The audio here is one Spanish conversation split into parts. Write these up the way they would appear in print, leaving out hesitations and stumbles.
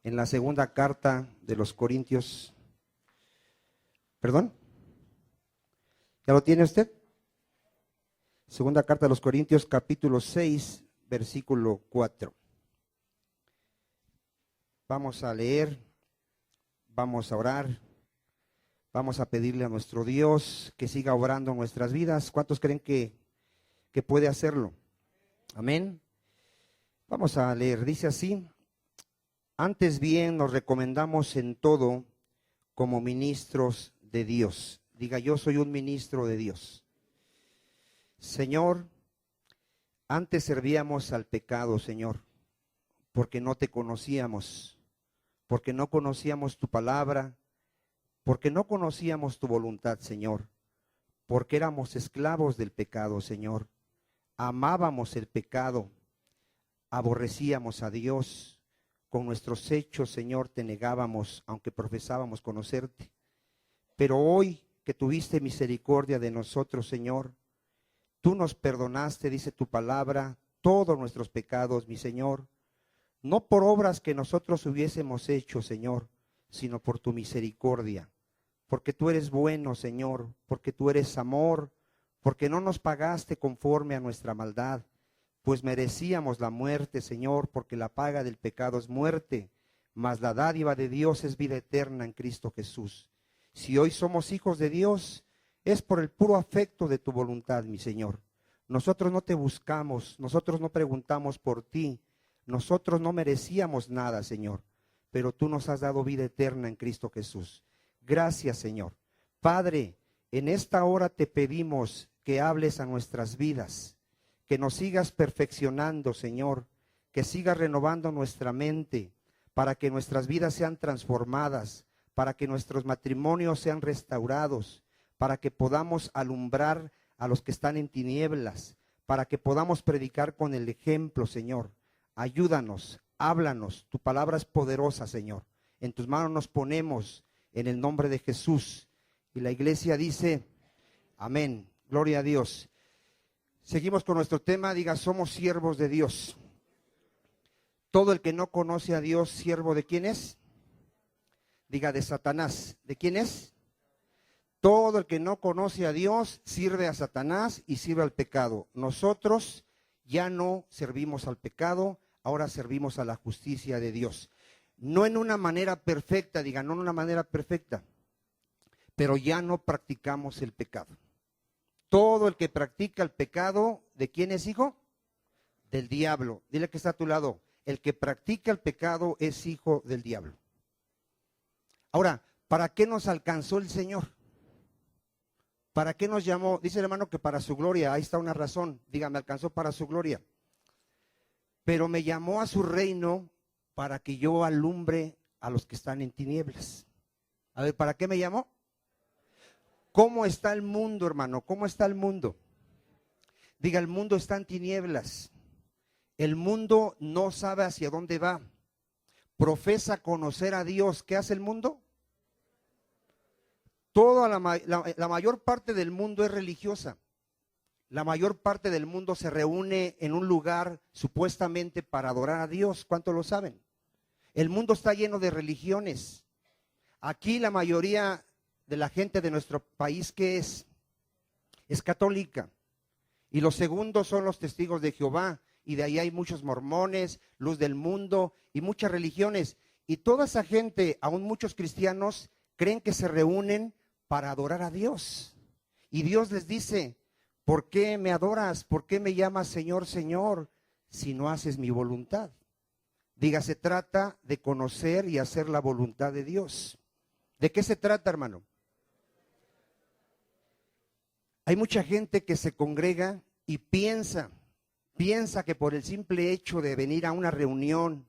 en la segunda carta de los Corintios. ¿Perdón? ¿Ya lo tiene usted? Segunda carta de los Corintios, capítulo 6, versículo 4. Vamos a leer, vamos a orar, vamos a pedirle a nuestro Dios que siga obrando en nuestras vidas. ¿Cuántos creen que puede hacerlo? Amén. Vamos a leer, dice así: antes bien nos recomendamos en todo como ministros de Dios. Diga, yo soy un ministro de Dios. Señor, antes servíamos al pecado, Señor, porque no te conocíamos, porque no conocíamos tu palabra, porque no conocíamos tu voluntad, Señor, porque éramos esclavos del pecado, Señor. Amábamos el pecado, aborrecíamos a Dios. Con nuestros hechos, Señor, te negábamos, aunque profesábamos conocerte. Pero hoy que tuviste misericordia de nosotros, Señor, tú nos perdonaste, dice tu palabra, todos nuestros pecados, mi Señor, no por obras que nosotros hubiésemos hecho, Señor, sino por tu misericordia, porque tú eres bueno, Señor, porque tú eres amor, porque no nos pagaste conforme a nuestra maldad, pues merecíamos la muerte, Señor, porque la paga del pecado es muerte, mas la dádiva de Dios es vida eterna en Cristo Jesús. Si hoy somos hijos de Dios, es por el puro afecto de tu voluntad, mi Señor. Nosotros no te buscamos, nosotros no preguntamos por ti, nosotros no merecíamos nada, Señor, pero tú nos has dado vida eterna en Cristo Jesús. Gracias, Señor. Padre, en esta hora te pedimos que hables a nuestras vidas, que nos sigas perfeccionando, Señor, que sigas renovando nuestra mente, para que nuestras vidas sean transformadas, para que nuestros matrimonios sean restaurados, para que podamos alumbrar a los que están en tinieblas, para que podamos predicar con el ejemplo, Señor. Ayúdanos, háblanos, tu palabra es poderosa, Señor. En tus manos nos ponemos, en el nombre de Jesús. Y la iglesia dice, amén, gloria a Dios. Seguimos con nuestro tema, diga, somos siervos de Dios. Todo el que no conoce a Dios, ¿siervo de quién es? Diga, de Satanás. ¿De quién es? Todo el que no conoce a Dios sirve a Satanás y sirve al pecado. Nosotros ya no servimos al pecado, ahora servimos a la justicia de Dios. No en una manera perfecta, diga, no en una manera perfecta, pero ya no practicamos el pecado. Todo el que practica el pecado, ¿de quién es hijo? Del diablo. Dile que está a tu lado. El que practica el pecado es hijo del diablo. Ahora, ¿para qué nos alcanzó el Señor? ¿Para qué nos llamó? Dice el hermano que para su gloria. Ahí está una razón. Diga, me alcanzó para su gloria. Pero me llamó a su reino para que yo alumbre a los que están en tinieblas. A ver, ¿para qué me llamó? ¿Cómo está el mundo, hermano? ¿Cómo está el mundo? Diga, el mundo está en tinieblas. El mundo no sabe hacia dónde va. Profesa conocer a Dios. ¿Qué hace el mundo? Toda la mayor parte del mundo es religiosa. La mayor parte del mundo se reúne en un lugar supuestamente para adorar a Dios. ¿Cuántos lo saben? El mundo está lleno de religiones. Aquí la mayoría de la gente de nuestro país, ¿qué es? Es católica. Y los segundos son los testigos de Jehová. Y de ahí hay muchos mormones, luz del mundo y muchas religiones. Y toda esa gente, aún muchos cristianos, creen que se reúnen para adorar a Dios. Y Dios les dice, ¿por qué me adoras? ¿Por qué me llamas Señor, Señor, si no haces mi voluntad? Diga, se trata de conocer y hacer la voluntad de Dios. ¿De qué se trata, hermano? Hay mucha gente que se congrega y piensa que por el simple hecho de venir a una reunión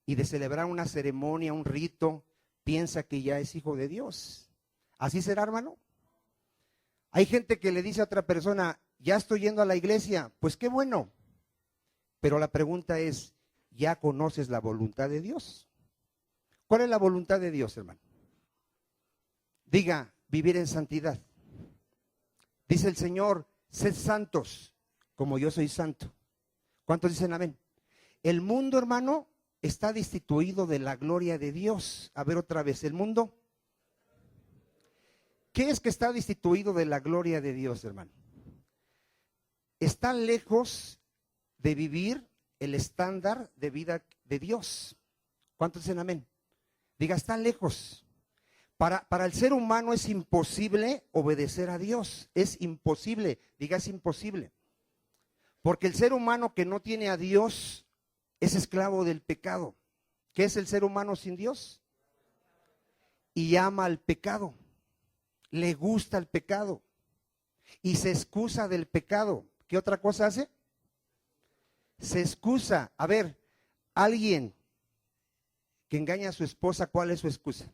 y de celebrar una ceremonia, un rito, piensa que ya es hijo de Dios. ¿Así será, hermano? Hay gente que le dice a otra persona, ya estoy yendo a la iglesia, pues qué bueno. Pero la pregunta es, ¿ya conoces la voluntad de Dios? ¿Cuál es la voluntad de Dios, hermano? Diga, vivir en santidad. Dice el Señor, sed santos, como yo soy santo. ¿Cuántos dicen amén? El mundo, hermano, está destituido de la gloria de Dios. A ver otra vez, el mundo. ¿Qué es que está destituido de la gloria de Dios, hermano? Está lejos de vivir el estándar de vida de Dios. ¿Cuántos dicen amén? Diga, está lejos. Para el ser humano es imposible obedecer a Dios. Es imposible. Diga, es imposible. Porque el ser humano que no tiene a Dios es esclavo del pecado. ¿Qué es el ser humano sin Dios? Y ama al pecado. Le gusta el pecado. Y se excusa del pecado. ¿Qué otra cosa hace? Se excusa. A ver, alguien que engaña a su esposa, ¿cuál es su excusa?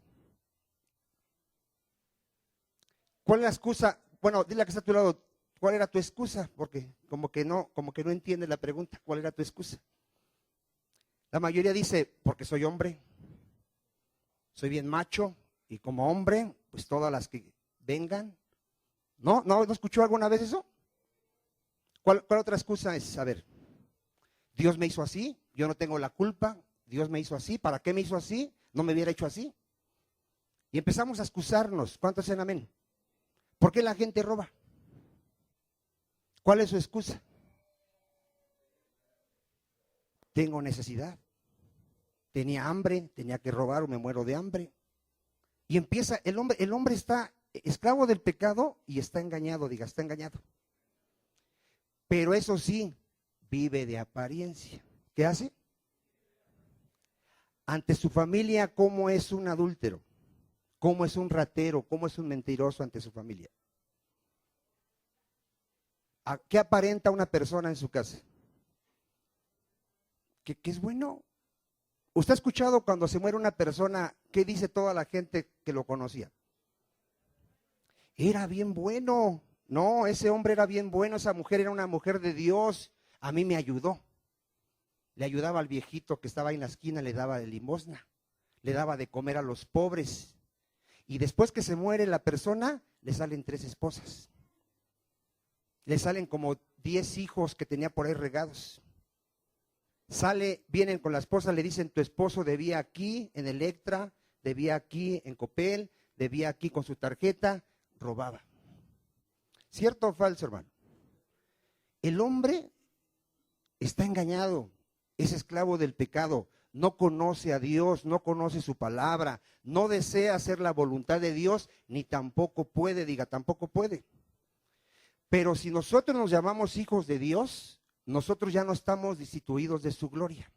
¿Cuál es la excusa? Bueno, dile a que está a tu lado, ¿cuál era tu excusa? Porque como que no entiende la pregunta, ¿cuál era tu excusa? La mayoría dice, porque soy hombre, soy bien macho, y como hombre, pues todas las que vengan. ¿No escuchó alguna vez eso? ¿Cuál otra excusa es? A ver, Dios me hizo así, yo no tengo la culpa, Dios me hizo así, ¿para qué me hizo así? No me hubiera hecho así. Y empezamos a excusarnos. ¿Cuántos dicen amén? ¿Por qué la gente roba? ¿Cuál es su excusa? Tengo necesidad. Tenía hambre, tenía que robar o me muero de hambre. Y empieza, el hombre está esclavo del pecado y está engañado, diga, está engañado. Pero eso sí, vive de apariencia. ¿Qué hace? Ante su familia, ¿cómo es un adúltero? ¿Cómo es un ratero? ¿Cómo es un mentiroso ante su familia? ¿A qué aparenta una persona en su casa? ¿Que es bueno? ¿Usted ha escuchado cuando se muere una persona, qué dice toda la gente que lo conocía? Era bien bueno. No, ese hombre era bien bueno, esa mujer era una mujer de Dios. A mí me ayudó. Le ayudaba al viejito que estaba ahí en la esquina, le daba de limosna, le daba de comer a los pobres. Y después que se muere la persona, le salen 3 esposas. Le salen como 10 hijos que tenía por ahí regados. Vienen con la esposa, le dicen, tu esposo debía aquí en Electra, debía aquí en Copel, debía aquí con su tarjeta, robaba. ¿Cierto o falso, hermano? El hombre está engañado, es esclavo del pecado, no conoce a Dios, no conoce su palabra, no desea hacer la voluntad de Dios, ni tampoco puede, diga, tampoco puede. Pero si nosotros nos llamamos hijos de Dios, nosotros ya no estamos destituidos de su gloria.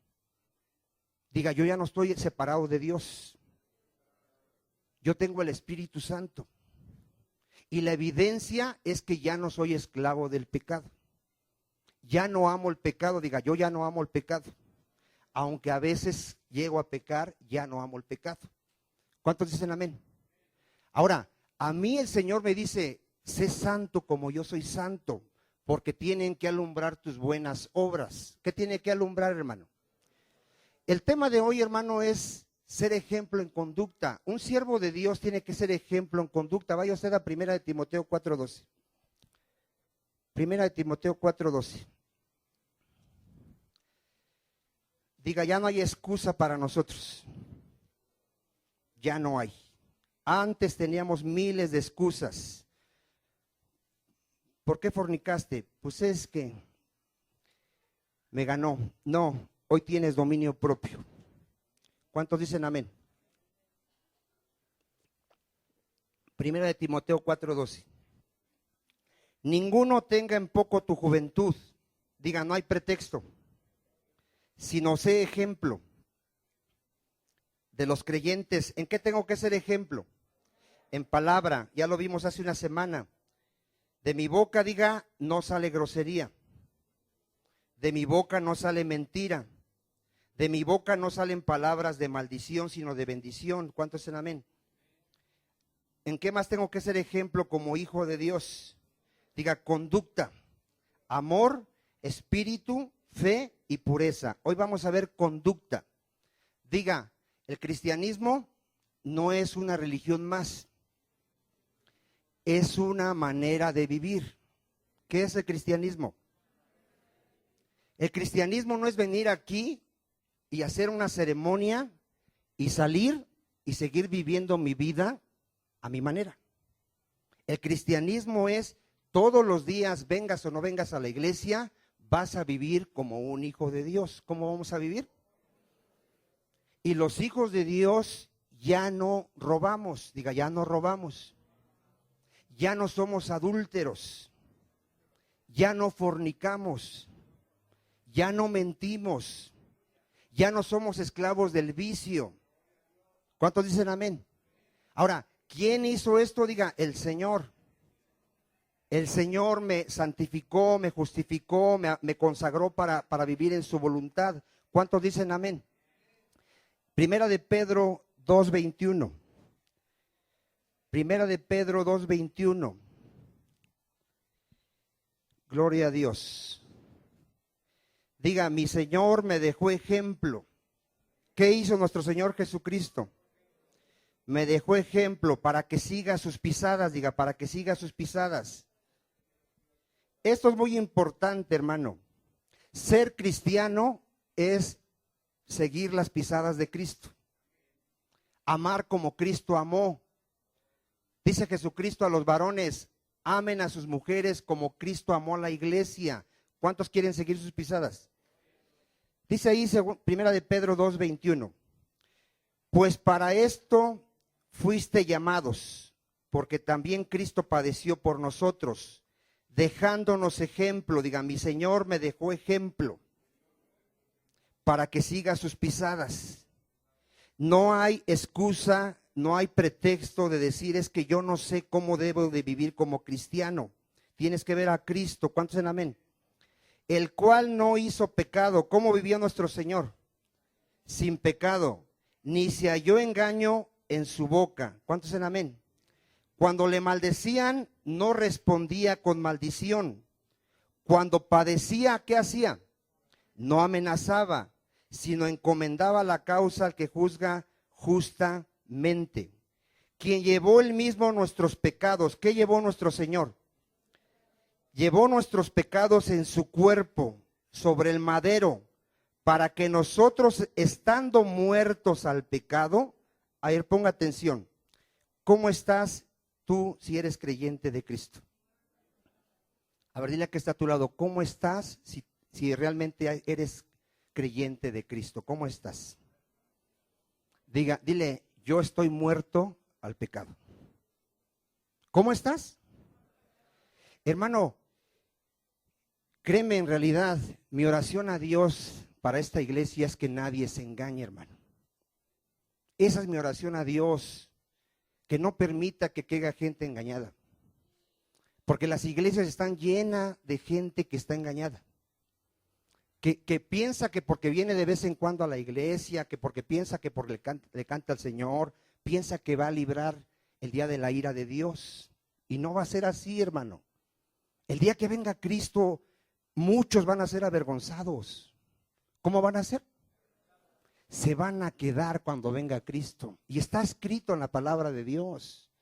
Diga, yo ya no estoy separado de Dios. Yo tengo el Espíritu Santo. Y la evidencia es que ya no soy esclavo del pecado. Ya no amo el pecado, diga, yo ya no amo el pecado. Aunque a veces llego a pecar, ya no amo el pecado. ¿Cuántos dicen amén? Ahora, a mí el Señor me dice, sé santo como yo soy santo, porque tienen que alumbrar tus buenas obras. ¿Qué tiene que alumbrar, hermano? El tema de hoy, hermano, es ser ejemplo en conducta. Un siervo de Dios tiene que ser ejemplo en conducta. Vaya usted a 1 Timoteo 4:12. 1 Timoteo 4:12. Diga, ya no hay excusa para nosotros. Ya no hay. Antes teníamos miles de excusas. ¿Por qué fornicaste? Pues es que me ganó. No, hoy tienes dominio propio. ¿Cuántos dicen amén? 1 Timoteo 4:12. Ninguno tenga en poco tu juventud. Diga, no hay pretexto. Sino sé ejemplo de los creyentes. ¿En qué tengo que ser ejemplo? En palabra, ya lo vimos hace una semana. De mi boca, diga, no sale grosería. De mi boca no sale mentira. De mi boca no salen palabras de maldición, sino de bendición. ¿Cuántos dicen amén? ¿En qué más tengo que ser ejemplo como hijo de Dios? Diga, conducta, amor, espíritu, fe y pureza. Hoy vamos a ver conducta. Diga, el cristianismo no es una religión más. Es una manera de vivir. ¿Qué es el cristianismo? El cristianismo no es venir aquí y hacer una ceremonia y salir y seguir viviendo mi vida a mi manera. El cristianismo es todos los días, vengas o no vengas a la iglesia, vas a vivir como un hijo de Dios. ¿Cómo vamos a vivir? Y los hijos de Dios ya no robamos, diga, ya no robamos. Ya no somos adúlteros, ya no fornicamos, ya no mentimos, ya no somos esclavos del vicio. ¿Cuántos dicen amén? Ahora, ¿quién hizo esto? Diga, el Señor. El Señor me santificó, me justificó, me consagró para vivir en su voluntad. ¿Cuántos dicen amén? Primera de Pedro 2:21. Primera de Pedro 2:21. Gloria a Dios. Diga, mi Señor me dejó ejemplo. ¿Qué hizo nuestro Señor Jesucristo? Me dejó ejemplo para que siga sus pisadas, diga, para que siga sus pisadas. Esto es muy importante, hermano. Ser cristiano es seguir las pisadas de Cristo. Amar como Cristo amó. Dice Jesucristo a los varones, amen a sus mujeres como Cristo amó a la iglesia. ¿Cuántos quieren seguir sus pisadas? Dice ahí, primera de Pedro 2:21. Pues para esto fuiste llamados, porque también Cristo padeció por nosotros, dejándonos ejemplo. Diga, mi Señor me dejó ejemplo para que siga sus pisadas. No hay excusa, no hay pretexto de decir es que yo no sé cómo debo de vivir como cristiano. Tienes que ver a Cristo. ¿Cuántos en amén? El cual no hizo pecado. ¿Cómo vivió nuestro Señor? Sin pecado, ni se halló engaño en su boca. ¿Cuántos en amén? Cuando le maldecían, no respondía con maldición. Cuando padecía, ¿qué hacía? No amenazaba, sino encomendaba la causa al que juzga justamente. Quien llevó él mismo nuestros pecados. ¿Qué llevó nuestro Señor? Llevó nuestros pecados en su cuerpo, sobre el madero, para que nosotros, estando muertos al pecado, a ver, ponga atención, ¿cómo estás tú si eres creyente de Cristo? A ver, dile a que está a tu lado, ¿cómo estás si realmente eres creyente de Cristo? ¿Cómo estás? Dile, yo estoy muerto al pecado. ¿Cómo estás? Hermano, créeme, en realidad, mi oración a Dios para esta iglesia es que nadie se engañe, hermano. Esa es mi oración a Dios, que no permita que caiga gente engañada. Porque las iglesias están llenas de gente que está engañada. Que piensa que porque viene de vez en cuando a la iglesia, que porque piensa que porque le canta al Señor, piensa que va a librar el día de la ira de Dios. Y no va a ser así, hermano. El día que venga Cristo, muchos van a ser avergonzados. ¿Cómo van a ser? Se van a quedar cuando venga Cristo. Y está escrito en la palabra de Dios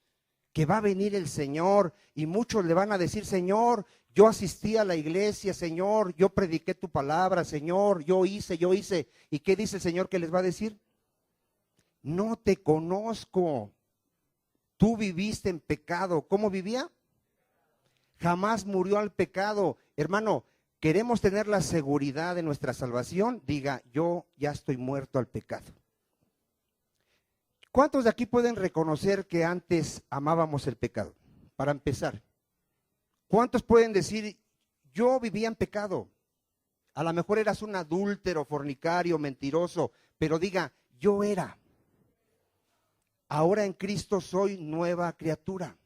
que va a venir el Señor y muchos le van a decir, Señor, yo asistí a la iglesia, Señor, yo prediqué tu palabra, Señor, yo hice. ¿Y qué dice el Señor que les va a decir? No te conozco. Tú viviste en pecado. ¿Cómo vivía? Jamás murió al pecado. Hermano, queremos tener la seguridad de nuestra salvación. Diga, yo ya estoy muerto al pecado. ¿Cuántos de aquí pueden reconocer que antes amábamos el pecado? Para empezar, ¿cuántos pueden decir, yo vivía en pecado? A lo mejor eras un adúltero, fornicario, mentiroso, pero diga, yo era. Ahora en Cristo soy nueva criatura.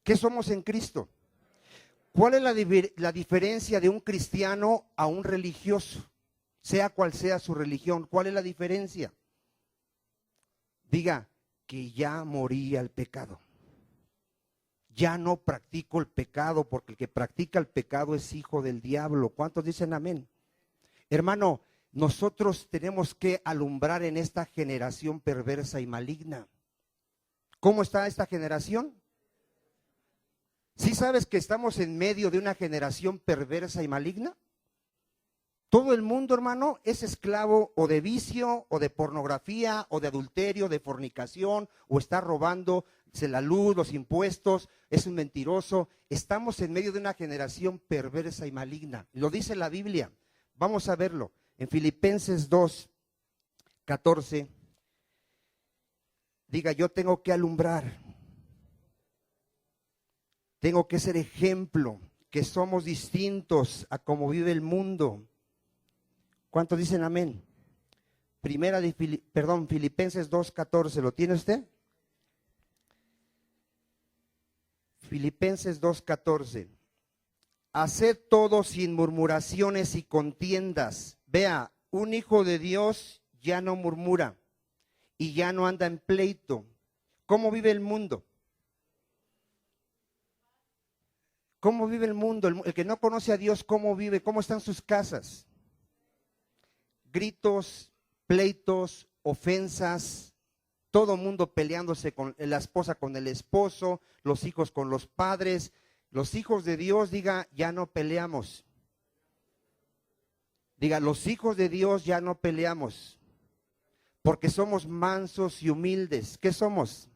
¿Qué somos en Cristo? ¿Cuál es la diferencia de un cristiano a un religioso? Sea cual sea su religión, ¿cuál es la diferencia? Diga, que ya morí al pecado. Ya no practico el pecado, porque el que practica el pecado es hijo del diablo. ¿Cuántos dicen amén? Hermano, nosotros tenemos que alumbrar en esta generación perversa y maligna. ¿Cómo está esta generación? ¿Sí sabes que estamos en medio de una generación perversa y maligna? Todo el mundo, hermano, es esclavo o de vicio, o de pornografía, o de adulterio, de fornicación, o está robando la luz, los impuestos, es un mentiroso. Estamos en medio de una generación perversa y maligna. Lo dice la Biblia. Vamos a verlo. En Filipenses 2:14, diga, yo tengo que alumbrar. Tengo que ser ejemplo, que somos distintos a cómo vive el mundo. ¿Cuántos dicen amén? Filipenses 2:14, ¿lo tiene usted? Filipenses 2:14. Haced todo sin murmuraciones y contiendas. Vea, un hijo de Dios ya no murmura y ya no anda en pleito. ¿Cómo vive el mundo? ¿Cómo vive el mundo? El que no conoce a Dios, ¿cómo vive? ¿Cómo están sus casas? Gritos, pleitos, ofensas, todo mundo peleándose con la esposa con el esposo, los hijos con los padres. Los hijos de Dios, diga, ya no peleamos. Diga, los hijos de Dios ya no peleamos, porque somos mansos y humildes. ¿Qué somos?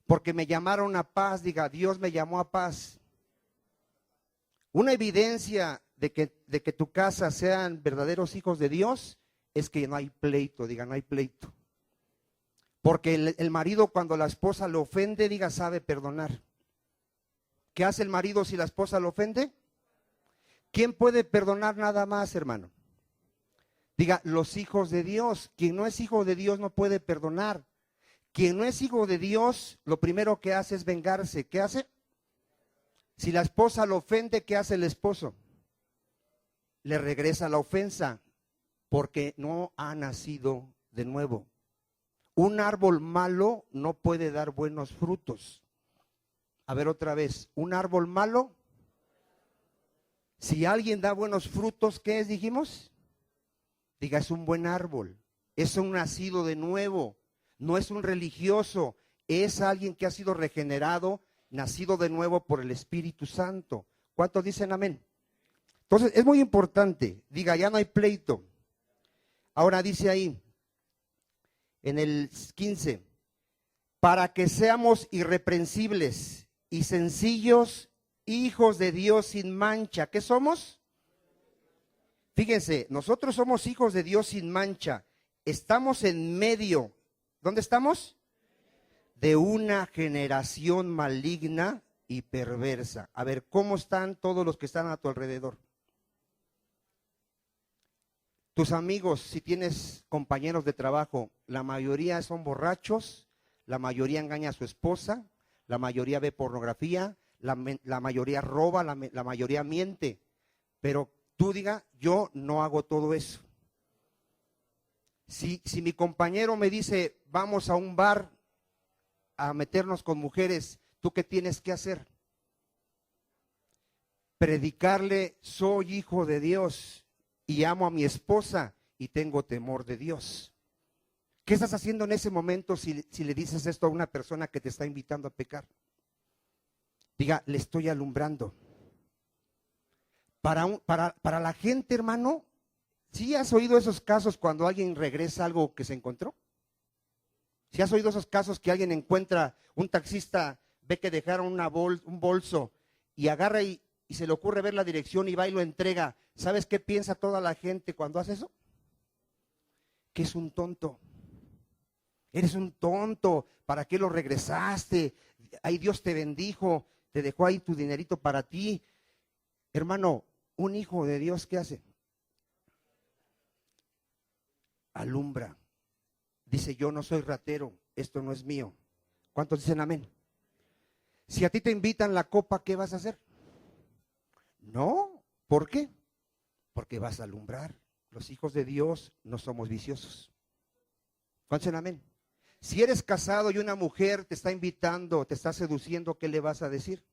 Porque me llamaron a paz, diga, Dios me llamó a paz. Una evidencia de que tu casa sean verdaderos hijos de Dios es que no hay pleito, diga, no hay pleito. Porque el marido cuando la esposa lo ofende, diga, sabe perdonar. ¿Qué hace el marido si la esposa lo ofende? ¿Quién puede perdonar nada más, hermano? Diga, los hijos de Dios. Quien no es hijo de Dios no puede perdonar. Quien no es hijo de Dios, lo primero que hace es vengarse. ¿Qué hace? Si la esposa lo ofende, ¿qué hace el esposo? Le regresa la ofensa, porque no ha nacido de nuevo. Un árbol malo no puede dar buenos frutos. A ver otra vez, un árbol malo, si alguien da buenos frutos, ¿qué es, dijimos? Diga, es un buen árbol, es un nacido de nuevo, no es un religioso, es alguien que ha sido regenerado, nacido de nuevo por el Espíritu Santo. ¿Cuántos dicen amén? Entonces, es muy importante, diga, ya no hay pleito. Ahora dice ahí, en el 15, para que seamos irreprensibles y sencillos, hijos de Dios sin mancha. ¿Qué somos? Fíjense, nosotros somos hijos de Dios sin mancha. Estamos en medio. ¿Dónde estamos? De una generación maligna y perversa. A ver, ¿cómo están todos los que están a tu alrededor? Tus amigos, si tienes compañeros de trabajo, la mayoría son borrachos, la mayoría engaña a su esposa, la mayoría ve pornografía, la mayoría roba, la mayoría miente. Pero tú diga, yo no hago todo eso. Si mi compañero me dice, vamos a un bar a meternos con mujeres, ¿tú qué tienes que hacer? Predicarle, soy hijo de Dios y amo a mi esposa y tengo temor de Dios. ¿Qué estás haciendo en ese momento si le dices esto a una persona que te está invitando a pecar? Diga, le estoy alumbrando. Para la gente, hermano, ¿sí has oído esos casos cuando alguien regresa algo que se encontró? ¿Sí has oído esos casos que alguien encuentra, un taxista ve que dejaron un bolso y agarra y se le ocurre ver la dirección y va y lo entrega? ¿Sabes qué piensa toda la gente cuando hace eso? Que es un tonto. Eres un tonto, ¿para qué lo regresaste? Ahí Dios te bendijo, te dejó ahí tu dinerito para ti. Hermano, un hijo de Dios, ¿qué hace? Alumbra. Dice, yo no soy ratero, esto no es mío. ¿Cuántos dicen amén? Si a ti te invitan la copa, ¿qué vas a hacer? No, ¿por qué? Porque vas a alumbrar. Los hijos de Dios no somos viciosos. ¿Cuántos dicen amén? Si eres casado y una mujer te está invitando, te está seduciendo, ¿qué le vas a decir?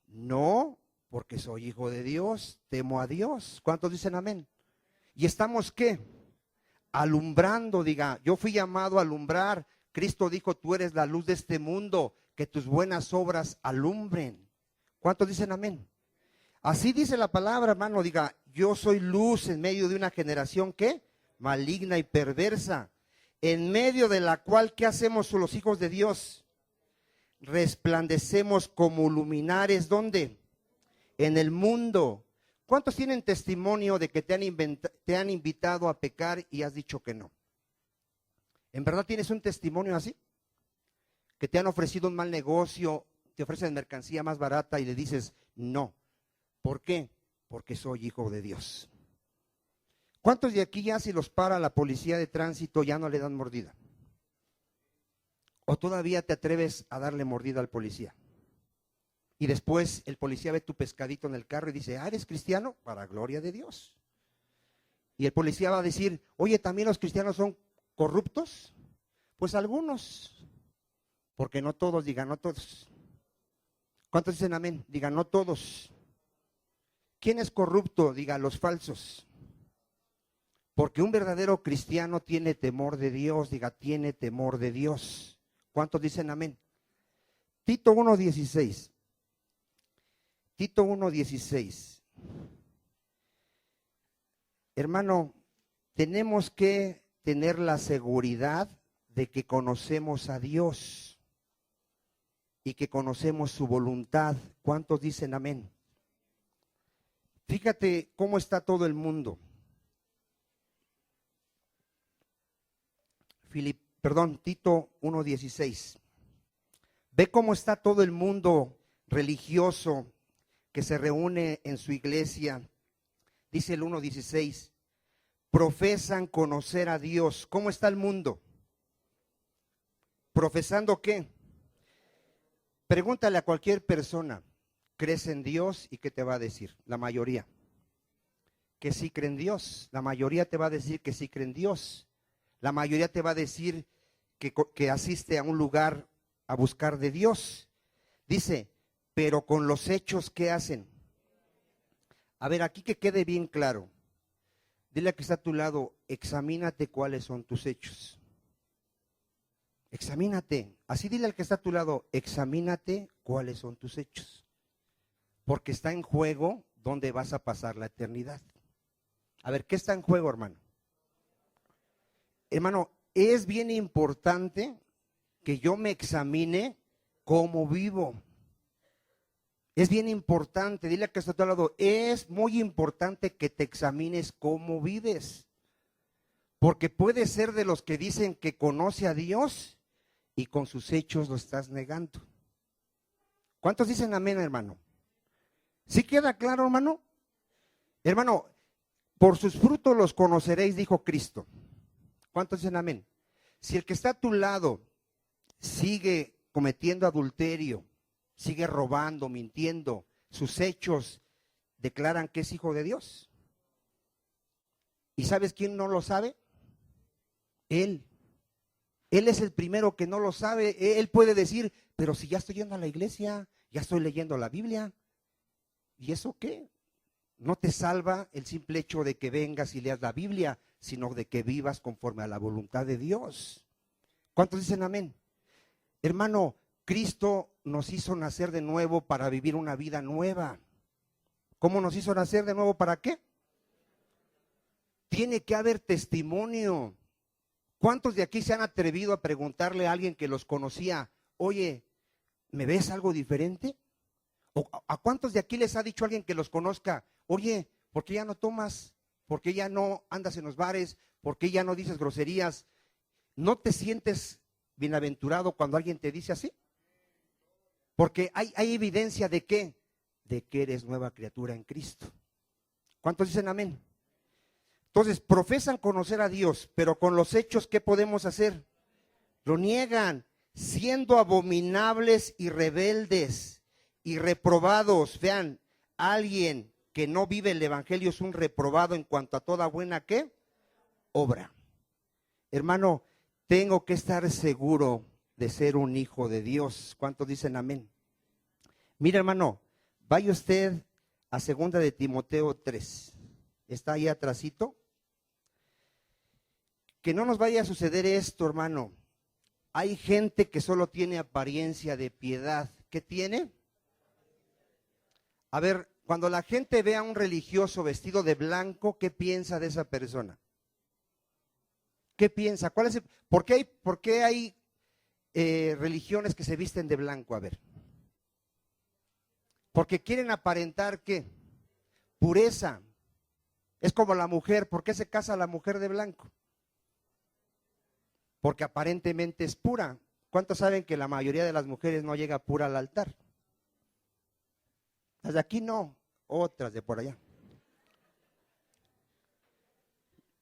No, porque soy hijo de Dios, temo a Dios. ¿Cuántos dicen amén? ¿Y estamos qué? Alumbrando, diga, yo fui llamado a alumbrar. Cristo dijo, tú eres la luz de este mundo, que tus buenas obras alumbren. ¿Cuántos dicen amén? Así dice la palabra, hermano, diga, yo soy luz en medio de una generación, ¿qué? Maligna y perversa, en medio de la cual, ¿qué hacemos los hijos de Dios? Resplandecemos como luminares, ¿dónde? En el mundo. ¿Cuántos tienen testimonio de que te han invitado a pecar y has dicho que no? ¿En verdad tienes un testimonio así? Que te han ofrecido un mal negocio, te ofrecen mercancía más barata y le dices no. ¿Por qué? Porque soy hijo de Dios. ¿Cuántos de aquí ya si los para la policía de tránsito ya no le dan mordida? ¿O todavía te atreves a darle mordida al policía? Y después el policía ve tu pescadito en el carro y dice, ¿eres cristiano? Para gloria de Dios. Y el policía va a decir, oye, ¿también los cristianos son corruptos? Pues algunos, porque no todos, digan no todos. ¿Cuántos dicen amén? Digan no todos. ¿Quién es corrupto? Diga los falsos. Porque un verdadero cristiano tiene temor de Dios, diga tiene temor de Dios. ¿Cuántos dicen amén? Tito 1:16. Tito 1:16. Hermano, tenemos que tener la seguridad de que conocemos a Dios y que conocemos su voluntad. ¿Cuántos dicen amén? Fíjate cómo está todo el mundo. Tito 1:16. Ve cómo está todo el mundo religioso que se reúne en su iglesia. Dice el 1:16. Profesan conocer a Dios. ¿Cómo está el mundo? ¿Profesando qué? Pregúntale a cualquier persona, ¿crees en Dios? ¿Y qué te va a decir? La mayoría. Que sí cree en Dios. La mayoría te va a decir que sí cree en Dios. La mayoría te va a decir que asiste a un lugar a buscar de Dios. Dice, pero con los hechos, ¿qué hacen? A ver, aquí que quede bien claro. Dile a que está a tu lado, examínate cuáles son tus hechos. Examínate. Así dile al que está a tu lado, examínate cuáles son tus hechos. Porque está en juego dónde vas a pasar la eternidad. A ver, ¿qué está en juego, hermano? Hermano, es bien importante que yo me examine cómo vivo. Es bien importante, dile a que está a tu lado, es muy importante que te examines cómo vives. Porque puedes ser de los que dicen que conoce a Dios y con sus hechos lo estás negando. ¿Cuántos dicen amén, hermano? ¿Sí queda claro, hermano? Hermano, por sus frutos los conoceréis, dijo Cristo. ¿Cuántos dicen amén? Si el que está a tu lado sigue cometiendo adulterio, sigue robando, mintiendo, sus hechos declaran que es hijo de Dios. ¿Y sabes quién no lo sabe? Él. Él es el primero que no lo sabe. Él puede decir, pero si ya estoy yendo a la iglesia, ya estoy leyendo la Biblia. ¿Y eso qué? No te salva el simple hecho de que vengas y leas la Biblia, sino de que vivas conforme a la voluntad de Dios. ¿Cuántos dicen amén? Hermano, Cristo nos hizo nacer de nuevo para vivir una vida nueva. ¿Cómo nos hizo nacer de nuevo? ¿Para qué? Tiene que haber testimonio. ¿Cuántos de aquí se han atrevido a preguntarle a alguien que los conocía, oye, ¿me ves algo diferente? ¿O a cuántos de aquí les ha dicho alguien que los conozca, oye, ¿por qué ya no tomas? ¿Por qué ya no andas en los bares? ¿Por qué ya no dices groserías? ¿No te sientes bienaventurado cuando alguien te dice así? Porque hay evidencia de qué? De que eres nueva criatura en Cristo. ¿Cuántos dicen amén? Entonces, profesan conocer a Dios, pero con los hechos, ¿qué podemos hacer? Lo niegan, siendo abominables y rebeldes y reprobados. Vean, alguien que no vive el evangelio es un reprobado en cuanto a toda buena, ¿qué? Obra. Hermano, tengo que estar seguro de ser un hijo de Dios. ¿Cuántos dicen amén? Mira, hermano, vaya usted a 2 de Timoteo 3. ¿Está ahí atrasito? Que no nos vaya a suceder esto, hermano. Hay gente que solo tiene apariencia de piedad. ¿Qué tiene? A ver, Cuando la gente ve a un religioso vestido de blanco, ¿qué piensa de esa persona? ¿Qué piensa? ¿Por qué hay religiones que se visten de blanco? A ver. Porque quieren aparentar ¿qué? Pureza. Es como la mujer. ¿Por qué se casa la mujer de blanco? Porque aparentemente es pura. ¿Cuántos saben que la mayoría de las mujeres no llega pura al altar? Las de aquí no, otras de por allá.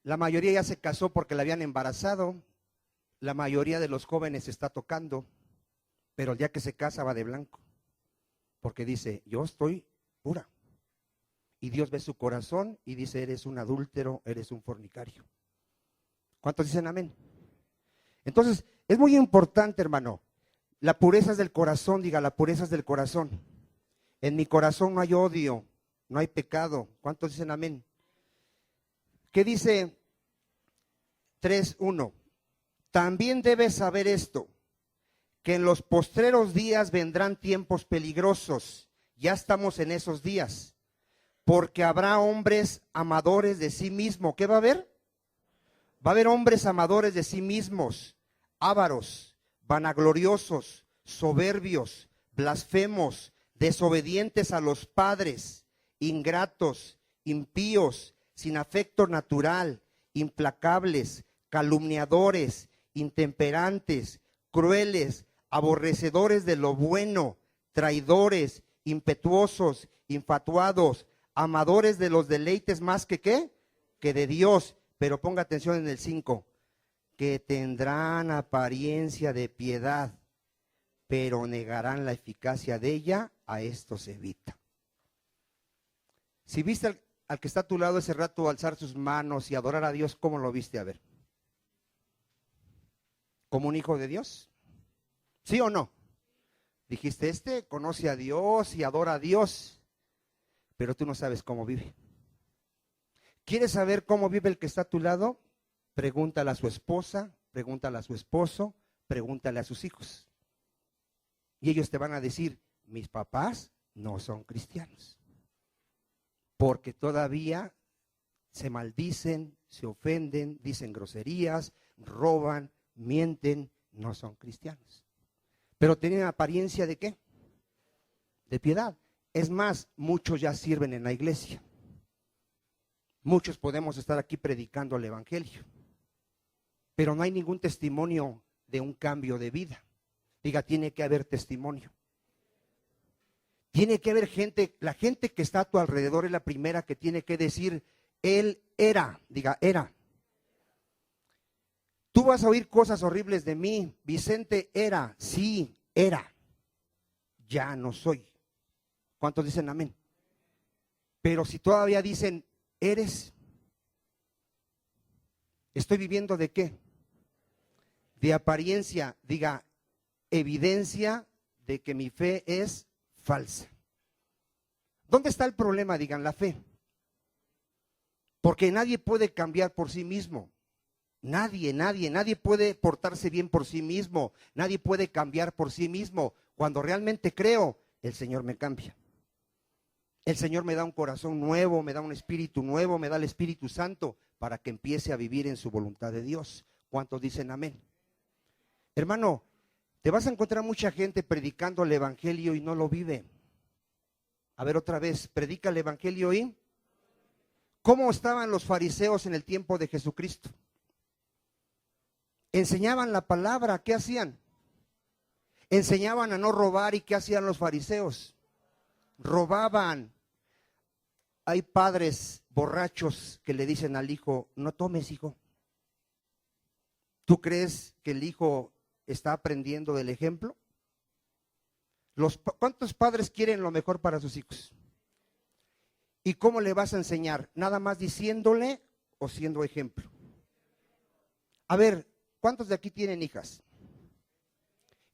La mayoría ya se casó porque la habían embarazado. La mayoría de los jóvenes está tocando, pero el día que se casa va de blanco. Porque dice, yo estoy pura. Y Dios ve su corazón y dice, eres un adúltero, eres un fornicario. ¿Cuántos dicen amén? Entonces, es muy importante, hermano. La pureza es del corazón, diga, la pureza es del corazón. En mi corazón no hay odio, no hay pecado. ¿Cuántos dicen amén? ¿Qué dice 3:1? También debes saber esto, que en los postreros días vendrán tiempos peligrosos. Ya estamos en esos días. Porque habrá hombres amadores de sí mismos. ¿Qué va a haber? Va a haber hombres amadores de sí mismos, ávaros, vanagloriosos, soberbios, blasfemos, desobedientes a los padres, ingratos, impíos, sin afecto natural, implacables, calumniadores, intemperantes, crueles, aborrecedores de lo bueno, traidores, impetuosos, infatuados, amadores de los deleites más que ¿qué? Que de Dios. Pero ponga atención en el 5, que tendrán apariencia de piedad, pero negarán la eficacia de ella, a esto se evita. Si viste al que está a tu lado ese rato alzar sus manos y adorar a Dios, ¿cómo lo viste? A ver. ¿Como un hijo de Dios? ¿Sí o no? Dijiste, este conoce a Dios y adora a Dios, pero tú no sabes cómo vive. ¿Quieres saber cómo vive el que está a tu lado? Pregúntale a su esposa, pregúntale a su esposo, pregúntale a sus hijos. Y ellos te van a decir, mis papás no son cristianos. Porque todavía se maldicen, se ofenden, dicen groserías, roban, mienten, no son cristianos. Pero tienen apariencia ¿de qué? De piedad. Es más, muchos ya sirven en la iglesia. Muchos podemos estar aquí predicando el evangelio, pero no hay ningún testimonio de un cambio de vida. Diga, tiene que haber testimonio. Tiene que haber gente, la gente que está a tu alrededor es la primera que tiene que decir, él era, diga, era. Tú vas a oír cosas horribles de mí. Vicente era, sí, era. Ya no soy. ¿Cuántos dicen amén? Pero si todavía dicen, eres, estoy viviendo ¿de qué? De apariencia, diga, evidencia de que mi fe es falsa. ¿Dónde está el problema? Digan, la fe. Porque nadie puede cambiar por sí mismo. Nadie puede portarse bien por sí mismo. Nadie puede cambiar por sí mismo. Cuando realmente creo, el Señor me cambia. El Señor me da un corazón nuevo, me da un espíritu nuevo, me da el Espíritu Santo para que empiece a vivir en su voluntad de Dios. ¿Cuántos dicen amén? Hermano, te vas a encontrar mucha gente predicando el evangelio y no lo vive. A ver otra vez, predica el evangelio y ¿cómo estaban los fariseos en el tiempo de Jesucristo? Enseñaban la palabra, ¿qué hacían? Enseñaban a no robar, ¿y qué hacían los fariseos? Robaban. Hay padres borrachos que le dicen al hijo, no tomes, hijo. ¿Tú crees que el hijo está aprendiendo del ejemplo? ¿Cuántos padres quieren lo mejor para sus hijos? ¿Y cómo le vas a enseñar? ¿Nada más diciéndole o siendo ejemplo? A ver, ¿cuántos de aquí tienen hijas?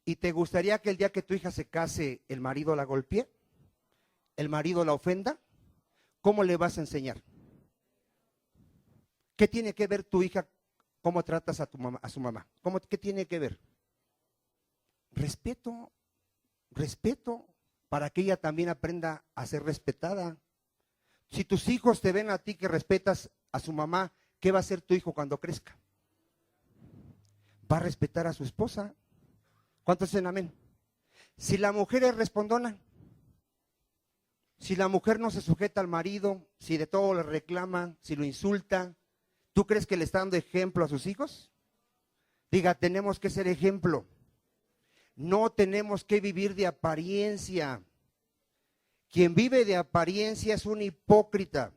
¿Y te gustaría que el día que tu hija se case, el marido la golpee? ¿El marido la ofenda? ¿Cómo le vas a enseñar? ¿Qué tiene que ver tu hija? ¿Cómo tratas a tu mamá, a su mamá? ¿Qué tiene que ver? Respeto, respeto. para que ella también aprenda a ser respetada. Si tus hijos te ven a ti que respetas a su mamá, ¿qué va a hacer tu hijo cuando crezca? Va a respetar a su esposa. ¿Cuántos dicen amén? Si la mujer es respondona, si la mujer no se sujeta al marido, si de todo le reclama, si lo insulta, ¿tú crees que le está dando ejemplo a sus hijos? Diga, tenemos que ser ejemplo. No tenemos que vivir de apariencia. Quien vive de apariencia es un hipócrita.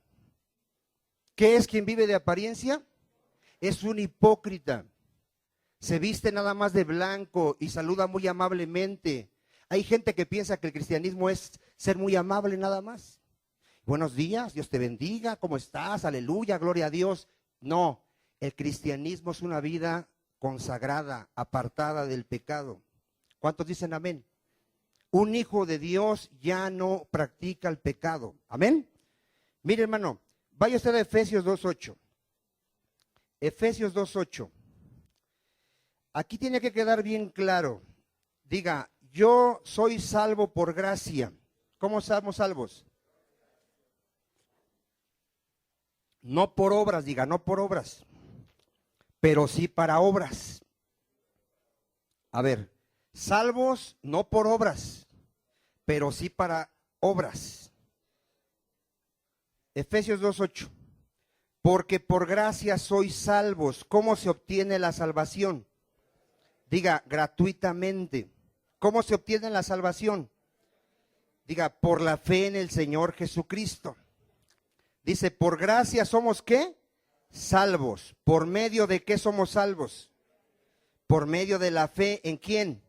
¿Qué es quien vive de apariencia? Es un hipócrita. Se viste nada más de blanco y saluda muy amablemente. Hay gente que piensa que el cristianismo es ser muy amable nada más. Buenos días, Dios te bendiga, ¿cómo estás? Aleluya, gloria a Dios. No, el cristianismo es una vida consagrada, apartada del pecado. ¿Cuántos dicen amén? Un hijo de Dios ya no practica el pecado. Amén. Mire, hermano, vaya usted a Efesios 2:8. Efesios 2:8. Aquí tiene que quedar bien claro. Diga, yo soy salvo por gracia. ¿Cómo somos salvos? No por obras, diga, no por obras, pero sí para obras. A ver, salvos no por obras, pero sí para obras. Efesios 2:8. Porque por gracia sois salvos. ¿Cómo se obtiene la salvación? Diga, gratuitamente. ¿Cómo se obtiene la salvación? Diga, por la fe en el Señor Jesucristo. Dice, por gracia somos ¿qué? Salvos. ¿Por medio de qué somos salvos? Por medio de la fe, ¿en quién?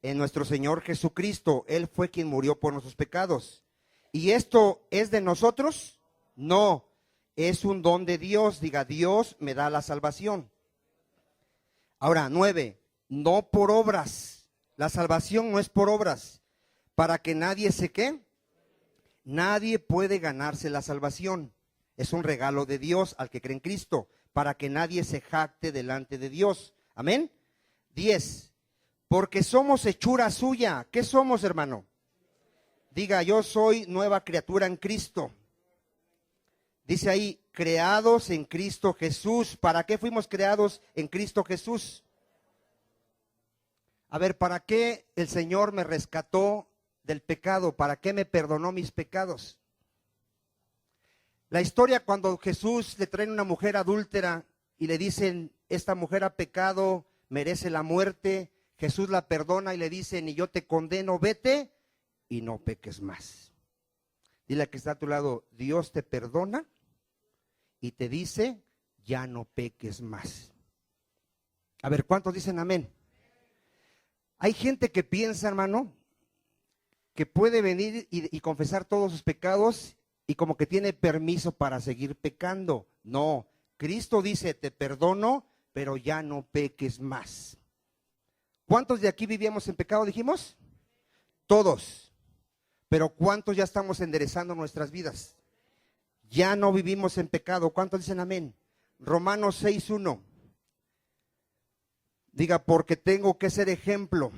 En nuestro Señor Jesucristo. Él fue quien murió por nuestros pecados. ¿Y esto es de nosotros? No, es un don de Dios. Diga, Dios me da la salvación. Ahora, 9, no por obras. La salvación no es por obras. Para que nadie se ¿qué? Nadie puede ganarse la salvación. Es un regalo de Dios al que cree en Cristo. Para que nadie se jacte delante de Dios. Amén. 10. Porque somos hechura suya. ¿Qué somos, hermano? Diga, yo soy nueva criatura en Cristo. Dice ahí, creados en Cristo Jesús. ¿Para qué fuimos creados en Cristo Jesús? A ver, ¿para qué el Señor me rescató del pecado? ¿Para qué me perdonó mis pecados? La historia cuando Jesús le trae una mujer adúltera y le dicen, esta mujer ha pecado, merece la muerte. Jesús la perdona y le dice, ni yo te condeno, vete y no peques más. Dile a que está a tu lado, Dios te perdona y te dice, ya no peques más. A ver, ¿cuántos dicen amén? Hay gente que piensa, hermano, que puede venir y confesar todos sus pecados y como que tiene permiso para seguir pecando. No, Cristo dice, te perdono, pero ya no peques más. ¿Cuántos de aquí vivíamos en pecado, dijimos? Todos. Pero ¿cuántos ya estamos enderezando nuestras vidas? Ya no vivimos en pecado. ¿Cuántos dicen amén? Romanos 6:1. Diga, porque tengo que ser ejemplo.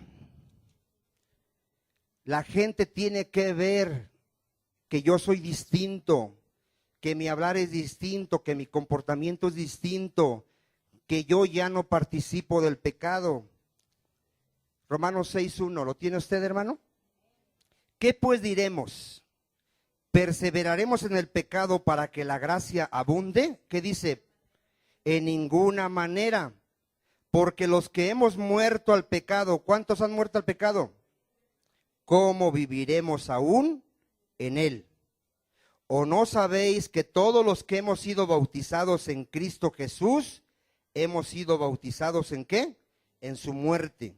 La gente tiene que ver que yo soy distinto, que mi hablar es distinto, que mi comportamiento es distinto, que yo ya no participo del pecado. Romanos 6:1, ¿lo tiene usted, hermano? ¿Qué pues diremos? ¿Perseveraremos en el pecado para que la gracia abunde? ¿Qué dice? En ninguna manera, porque los que hemos muerto al pecado, ¿cuántos han muerto al pecado? ¿Cómo viviremos aún en él? ¿O no sabéis que todos los que hemos sido bautizados en Cristo Jesús, hemos sido bautizados en qué? En su muerte.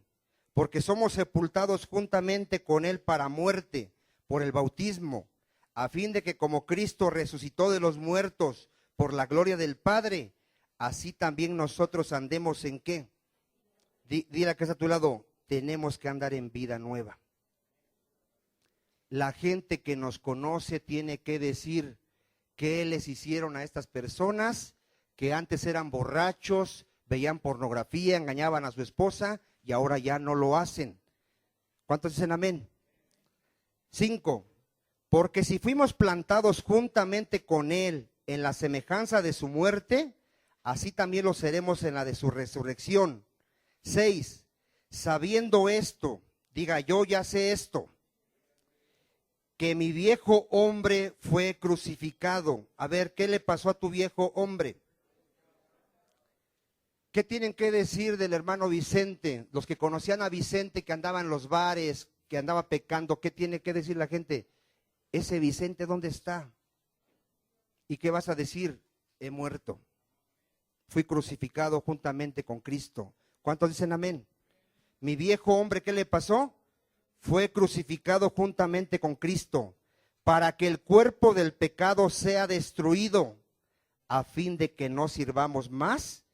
Porque somos sepultados juntamente con él para muerte por el bautismo, a fin de que como Cristo resucitó de los muertos por la gloria del Padre, así también nosotros andemos en qué. Dile a que está a tu lado, tenemos que andar en vida nueva. La gente que nos conoce tiene que decir qué les hicieron a estas personas que antes eran borrachos, veían pornografía, engañaban a su esposa y ahora ya no lo hacen. ¿Cuántos dicen amén? 5. Porque si fuimos plantados juntamente con Él en la semejanza de su muerte, así también lo seremos en la de su resurrección. 6. Sabiendo esto, diga, yo ya sé esto, que mi viejo hombre fue crucificado. A ver, ¿qué le pasó a tu viejo hombre? ¿Qué tienen que decir del hermano Vicente? Los que conocían a Vicente, que andaba en los bares, que andaba pecando, ¿qué tiene que decir la gente? Ese Vicente, ¿dónde está? ¿Y qué vas a decir? He muerto. Fui crucificado juntamente con Cristo. ¿Cuántos dicen amén? Mi viejo hombre, ¿qué le pasó? Fue crucificado juntamente con Cristo, para que el cuerpo del pecado sea destruido, a fin de que no sirvamos más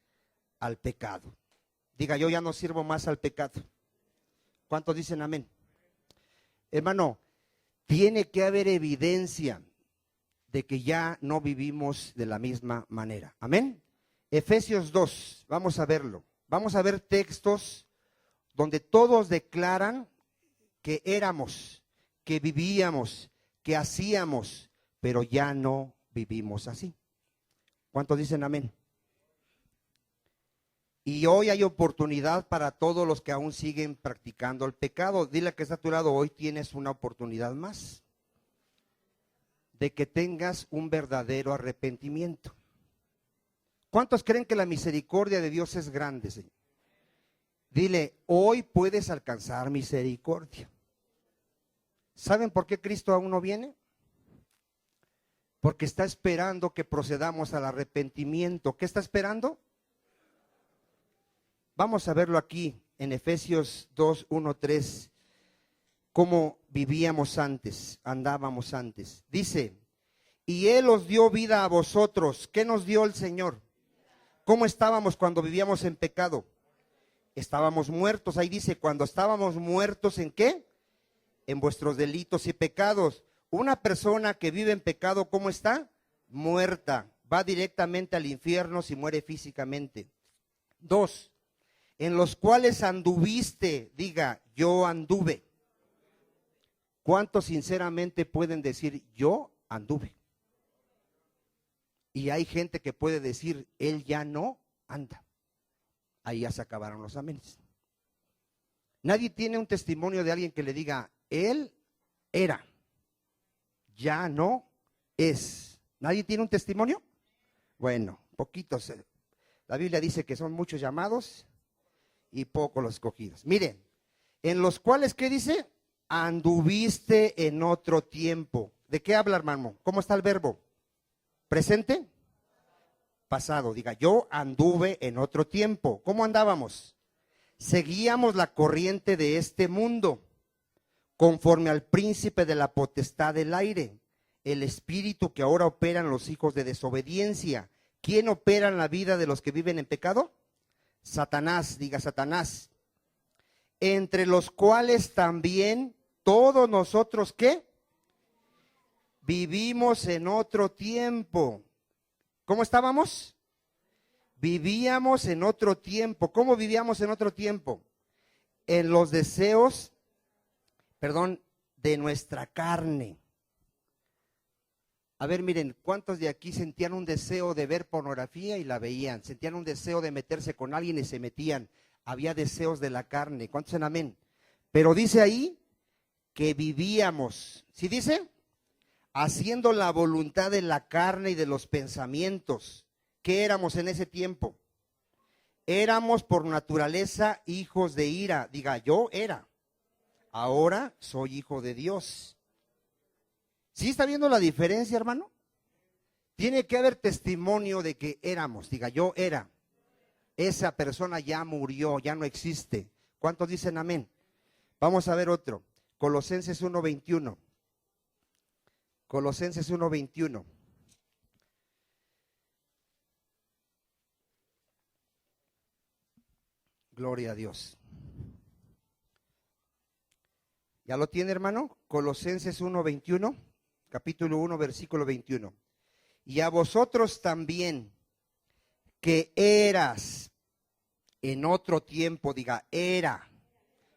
al pecado. Diga, yo ya no sirvo más al pecado. ¿Cuántos dicen amén? Hermano, tiene que haber evidencia de que ya no vivimos de la misma manera. Amén. Efesios 2, vamos a verlo. Vamos a ver textos donde todos declaran que éramos, que vivíamos, que hacíamos, pero ya no vivimos así. ¿Cuántos dicen amén? Y hoy hay oportunidad para todos los que aún siguen practicando el pecado. Dile a que está a tu lado, hoy tienes una oportunidad más de que tengas un verdadero arrepentimiento. ¿Cuántos creen que la misericordia de Dios es grande, Señor? Dile, hoy puedes alcanzar misericordia. ¿Saben por qué Cristo aún no viene? Porque está esperando que procedamos al arrepentimiento. ¿Qué está esperando? Vamos a verlo aquí en Efesios 2, 1, 3, cómo vivíamos antes, andábamos antes. Dice, y Él os dio vida a vosotros. ¿Qué nos dio el Señor? ¿Cómo estábamos cuando vivíamos en pecado? Estábamos muertos. Ahí dice, cuando estábamos muertos, ¿en qué? En vuestros delitos y pecados. Una persona que vive en pecado, ¿cómo está? Muerta. Va directamente al infierno si muere físicamente. 2. En los cuales anduviste, diga, yo anduve. ¿Cuántos sinceramente pueden decir, yo anduve? Y hay gente que puede decir, él ya no anda. Ahí ya se acabaron los amenes. Nadie tiene un testimonio de alguien que le diga, él era, ya no es. ¿Nadie tiene un testimonio? Bueno, poquitos. La Biblia dice que son muchos llamados y pocos los escogidos. Miren, en los cuales, ¿qué dice? Anduviste en otro tiempo. ¿De qué habla, hermano? ¿Cómo está el verbo? ¿Presente? Pasado. Diga, yo anduve en otro tiempo. ¿Cómo andábamos? Seguíamos la corriente de este mundo, conforme al príncipe de la potestad del aire, el espíritu que ahora opera en los hijos de desobediencia. ¿Quién opera en la vida de los que viven en pecado? Satanás, diga Satanás. Entre los cuales también todos nosotros, ¿qué? Vivimos en otro tiempo. ¿Cómo estábamos? Vivíamos en otro tiempo. ¿Cómo vivíamos en otro tiempo? En los deseos, de nuestra carne. A ver, miren, ¿cuántos de aquí sentían un deseo de ver pornografía y la veían? Sentían un deseo de meterse con alguien y se metían. Había deseos de la carne. ¿Cuántos en amén? Pero dice ahí que vivíamos. ¿Sí dice? Haciendo la voluntad de la carne y de los pensamientos. ¿Qué éramos en ese tiempo? Éramos por naturaleza hijos de ira. Diga, yo era. Ahora soy hijo de Dios. ¿Sí está viendo la diferencia, hermano? Tiene que haber testimonio de que éramos. Diga, yo era. Esa persona ya murió, ya no existe. ¿Cuántos dicen amén? Vamos a ver otro. Colosenses 1:21. Colosenses 1:21. Gloria a Dios. ¿Ya lo tiene, hermano? Colosenses 1:21, capítulo 1, versículo 21. Y a vosotros también, que eras en otro tiempo, diga, era.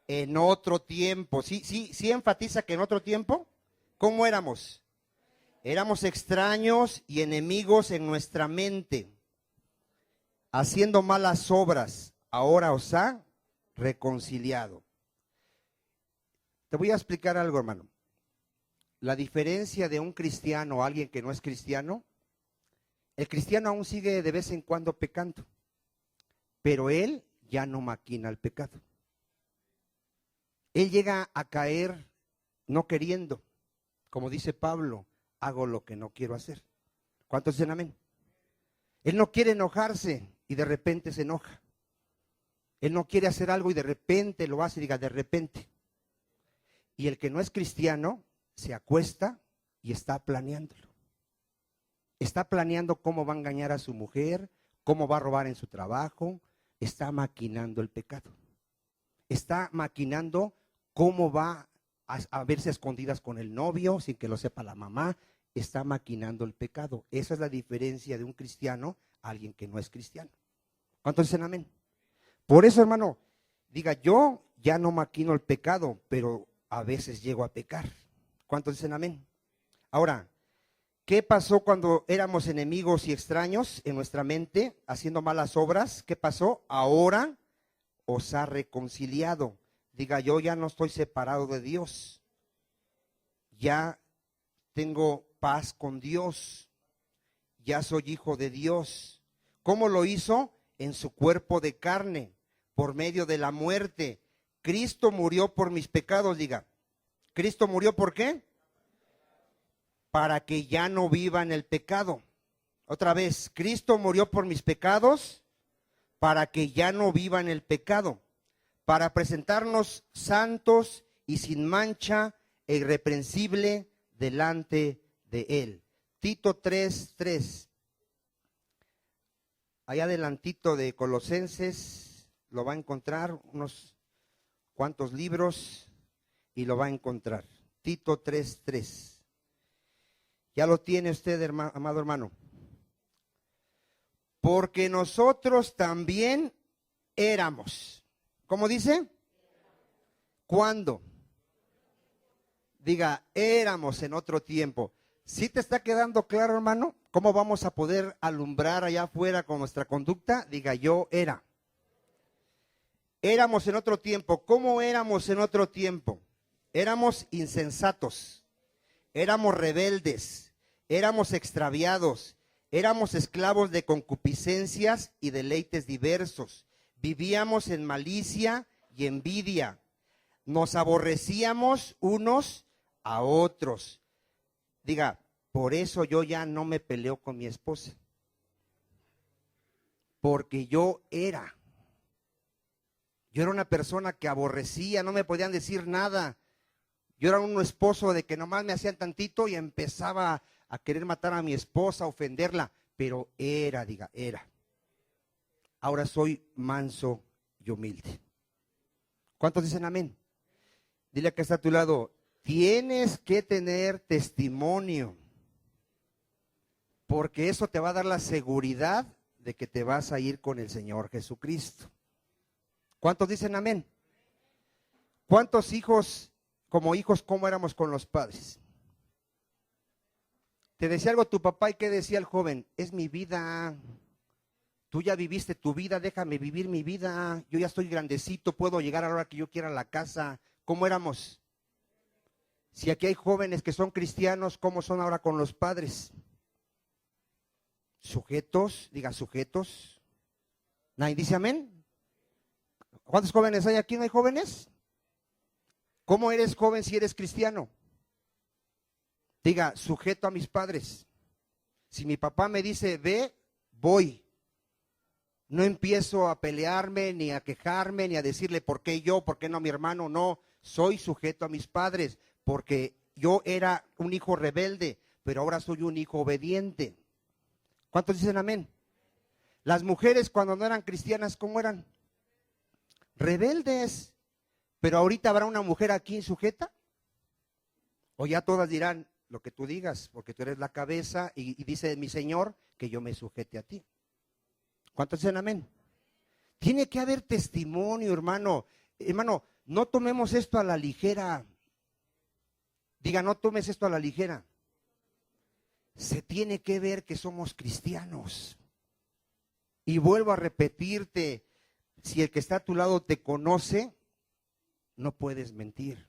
En otro tiempo. Sí enfatiza que en otro tiempo. ¿Cómo éramos? Éramos extraños y enemigos en nuestra mente, haciendo malas obras. Ahora os ha reconciliado. Te voy a explicar algo, hermano. La diferencia de un cristiano a alguien que no es cristiano, el cristiano aún sigue de vez en cuando pecando, pero él ya no maquina el pecado. Él llega a caer no queriendo, como dice Pablo, hago lo que no quiero hacer. ¿Cuántos dicen amén? Él no quiere enojarse y de repente se enoja. Él no quiere hacer algo y de repente lo hace, diga de repente. Y el que no es cristiano se acuesta y está planeándolo. Está planeando cómo va a engañar a su mujer, cómo va a robar en su trabajo. Está maquinando el pecado. Está maquinando cómo va a verse a escondidas con el novio sin que lo sepa la mamá. Está maquinando el pecado. Esa es la diferencia de un cristiano a alguien que no es cristiano. ¿Cuántos dicen amén? Por eso, hermano, diga, yo ya no maquino el pecado, pero a veces llego a pecar. ¿Cuántos dicen amén? Ahora, ¿qué pasó cuando éramos enemigos y extraños en nuestra mente, haciendo malas obras? ¿Qué pasó? Ahora os ha reconciliado. Diga, yo ya no estoy separado de Dios. Ya tengo paz con Dios. Ya soy hijo de Dios. ¿Cómo lo hizo? En su cuerpo de carne, por medio de la muerte. Cristo murió por mis pecados, diga. ¿Cristo murió por qué? Para que ya no viva en el pecado. Otra vez, Cristo murió por mis pecados para que ya no viva en el pecado, para presentarnos santos y sin mancha e irreprensible delante de Él. Tito 3:3. Allá adelantito de Colosenses lo va a encontrar, unos cuantos libros, y lo va a encontrar. Tito 3:3. ¿Ya lo tiene usted, amado hermano? Porque nosotros también éramos. ¿Cómo dice? ¿Cuándo? Diga, éramos en otro tiempo. ¿Sí te está quedando claro, hermano? ¿Cómo vamos a poder alumbrar allá afuera con nuestra conducta? Diga, yo era. Éramos en otro tiempo. ¿Cómo éramos en otro tiempo? Éramos insensatos, éramos rebeldes, éramos extraviados, éramos esclavos de concupiscencias y deleites diversos. Vivíamos en malicia y envidia. Nos aborrecíamos unos a otros. Diga, por eso yo ya no me peleo con mi esposa. Porque yo era una persona que aborrecía, no me podían decir nada. Yo era un esposo de que nomás me hacían tantito y empezaba a querer matar a mi esposa, a ofenderla. Pero era. Ahora soy manso y humilde. ¿Cuántos dicen amén? Dile que está a tu lado, tienes que tener testimonio, porque eso te va a dar la seguridad de que te vas a ir con el Señor Jesucristo. ¿Cuántos dicen amén? ¿Cuántos hijos, cómo éramos con los padres? Te decía algo tu papá y ¿qué decía el joven? Es mi vida. Tú ya viviste tu vida, déjame vivir mi vida. Yo ya estoy grandecito, puedo llegar a la hora que yo quiera a la casa. ¿Cómo éramos? Si aquí hay jóvenes que son cristianos, ¿cómo son ahora con los padres? Sujetos, diga sujetos. ¿Nadie dice amén? ¿Cuántos jóvenes hay aquí? ¿No hay jóvenes? ¿Cómo eres joven si eres cristiano? Diga, sujeto a mis padres. Si mi papá me dice, ve, voy. No empiezo a pelearme, ni a quejarme, ni a decirle por qué yo, por qué no mi hermano. No, soy sujeto a mis padres, porque yo era un hijo rebelde, pero ahora soy un hijo obediente. ¿Cuántos dicen amén? Las mujeres cuando no eran cristianas, ¿cómo eran? Rebeldes. Pero ahorita habrá una mujer aquí sujeta. O ya todas dirán lo que tú digas, porque tú eres la cabeza y dice mi Señor que yo me sujete a ti. ¿Cuántos dicen amén? Tiene que haber testimonio, hermano. Hermano, No tomemos esto a la ligera. Diga, no tomes esto a la ligera. Se tiene que ver que somos cristianos. Y vuelvo a repetirte, si el que está a tu lado te conoce, no puedes mentir.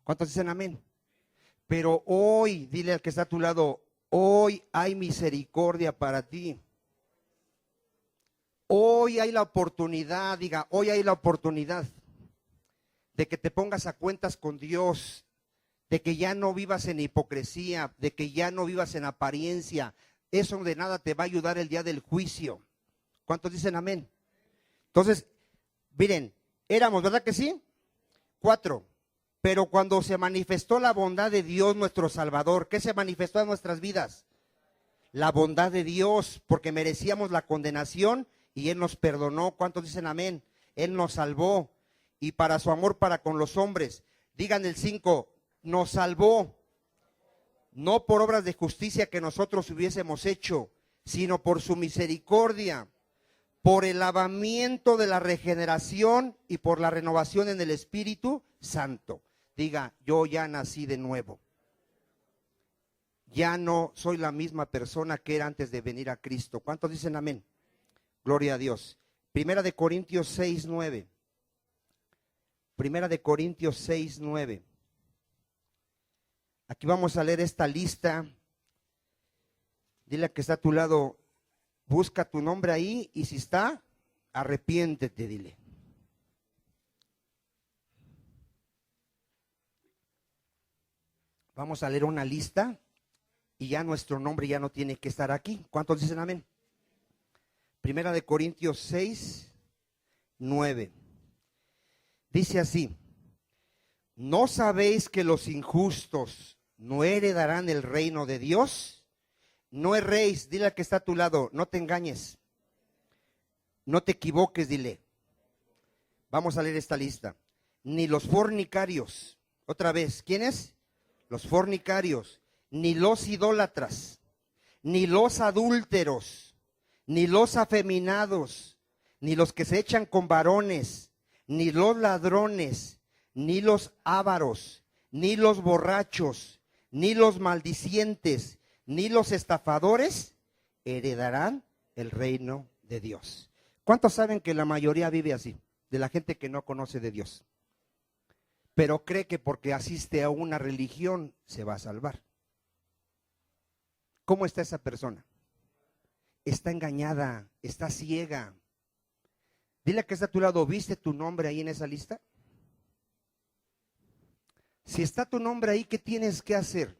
¿Cuántos dicen amén? Pero hoy, dile al que está a tu lado, hoy hay misericordia para ti. Hoy hay la oportunidad, diga, hoy hay la oportunidad de que te pongas a cuentas con Dios, de que ya no vivas en hipocresía, de que ya no vivas en apariencia. Eso de nada te va a ayudar el día del juicio. ¿Cuántos dicen amén? Entonces, miren, éramos, ¿verdad que sí? 4. Pero cuando se manifestó la bondad de Dios nuestro Salvador, ¿qué se manifestó en nuestras vidas? La bondad de Dios, porque merecíamos la condenación y Él nos perdonó. ¿Cuántos dicen amén? Él nos salvó, y para su amor para con los hombres. Digan el 5, nos salvó, no por obras de justicia que nosotros hubiésemos hecho, sino por su misericordia, por el lavamiento de la regeneración y por la renovación en el Espíritu Santo. Diga, yo ya nací de nuevo. Ya no soy la misma persona que era antes de venir a Cristo. ¿Cuántos dicen amén? Gloria a Dios. Primera de Corintios 6:9. Primera de Corintios 6:9. Aquí vamos a leer esta lista. Dile a que está a tu lado, busca tu nombre ahí, y si está, arrepiéntete, dile. Vamos a leer una lista y ya nuestro nombre ya no tiene que estar aquí. ¿Cuántos dicen amén? Primera de Corintios 6:9. Dice así: ¿no sabéis que los injustos no heredarán el reino de Dios? No erréis, dile al que está a tu lado, no te engañes, no te equivoques, dile. Vamos a leer esta lista. Ni los fornicarios, otra vez, ¿quiénes? Los fornicarios, ni los idólatras, ni los adúlteros, ni los afeminados, ni los que se echan con varones, ni los ladrones, ni los ávaros, ni los borrachos, ni los maldicientes, ni los estafadores heredarán el reino de Dios. ¿Cuántos saben que la mayoría vive así? De la gente que no conoce de Dios, pero cree que porque asiste a una religión se va a salvar. ¿Cómo está esa persona? Está engañada, está ciega. Dile a que está a tu lado, ¿viste tu nombre ahí en esa lista? Si está tu nombre ahí, ¿qué tienes que hacer?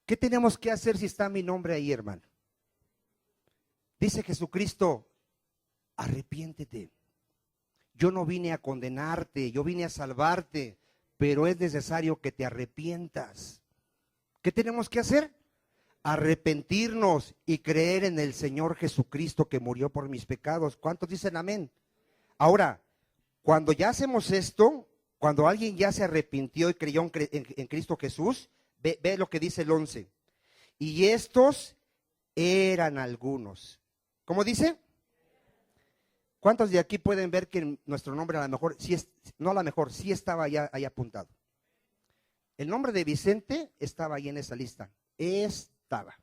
¿Qué tenemos que hacer si está mi nombre ahí, hermano? Dice Jesucristo, arrepiéntete. Yo no vine a condenarte, yo vine a salvarte, pero es necesario que te arrepientas. ¿Qué tenemos que hacer? Arrepentirnos y creer en el Señor Jesucristo que murió por mis pecados. ¿Cuántos dicen amén? Ahora, cuando ya hacemos esto, cuando alguien ya se arrepintió y creyó en Cristo Jesús, ve lo que dice el 11. Y estos eran algunos. ¿Cómo dice? ¿Cuántos de aquí pueden ver que nuestro nombre a lo mejor, no a lo mejor, sí estaba ya ahí apuntado? El nombre de Vicente estaba ahí en esa lista. Estaba.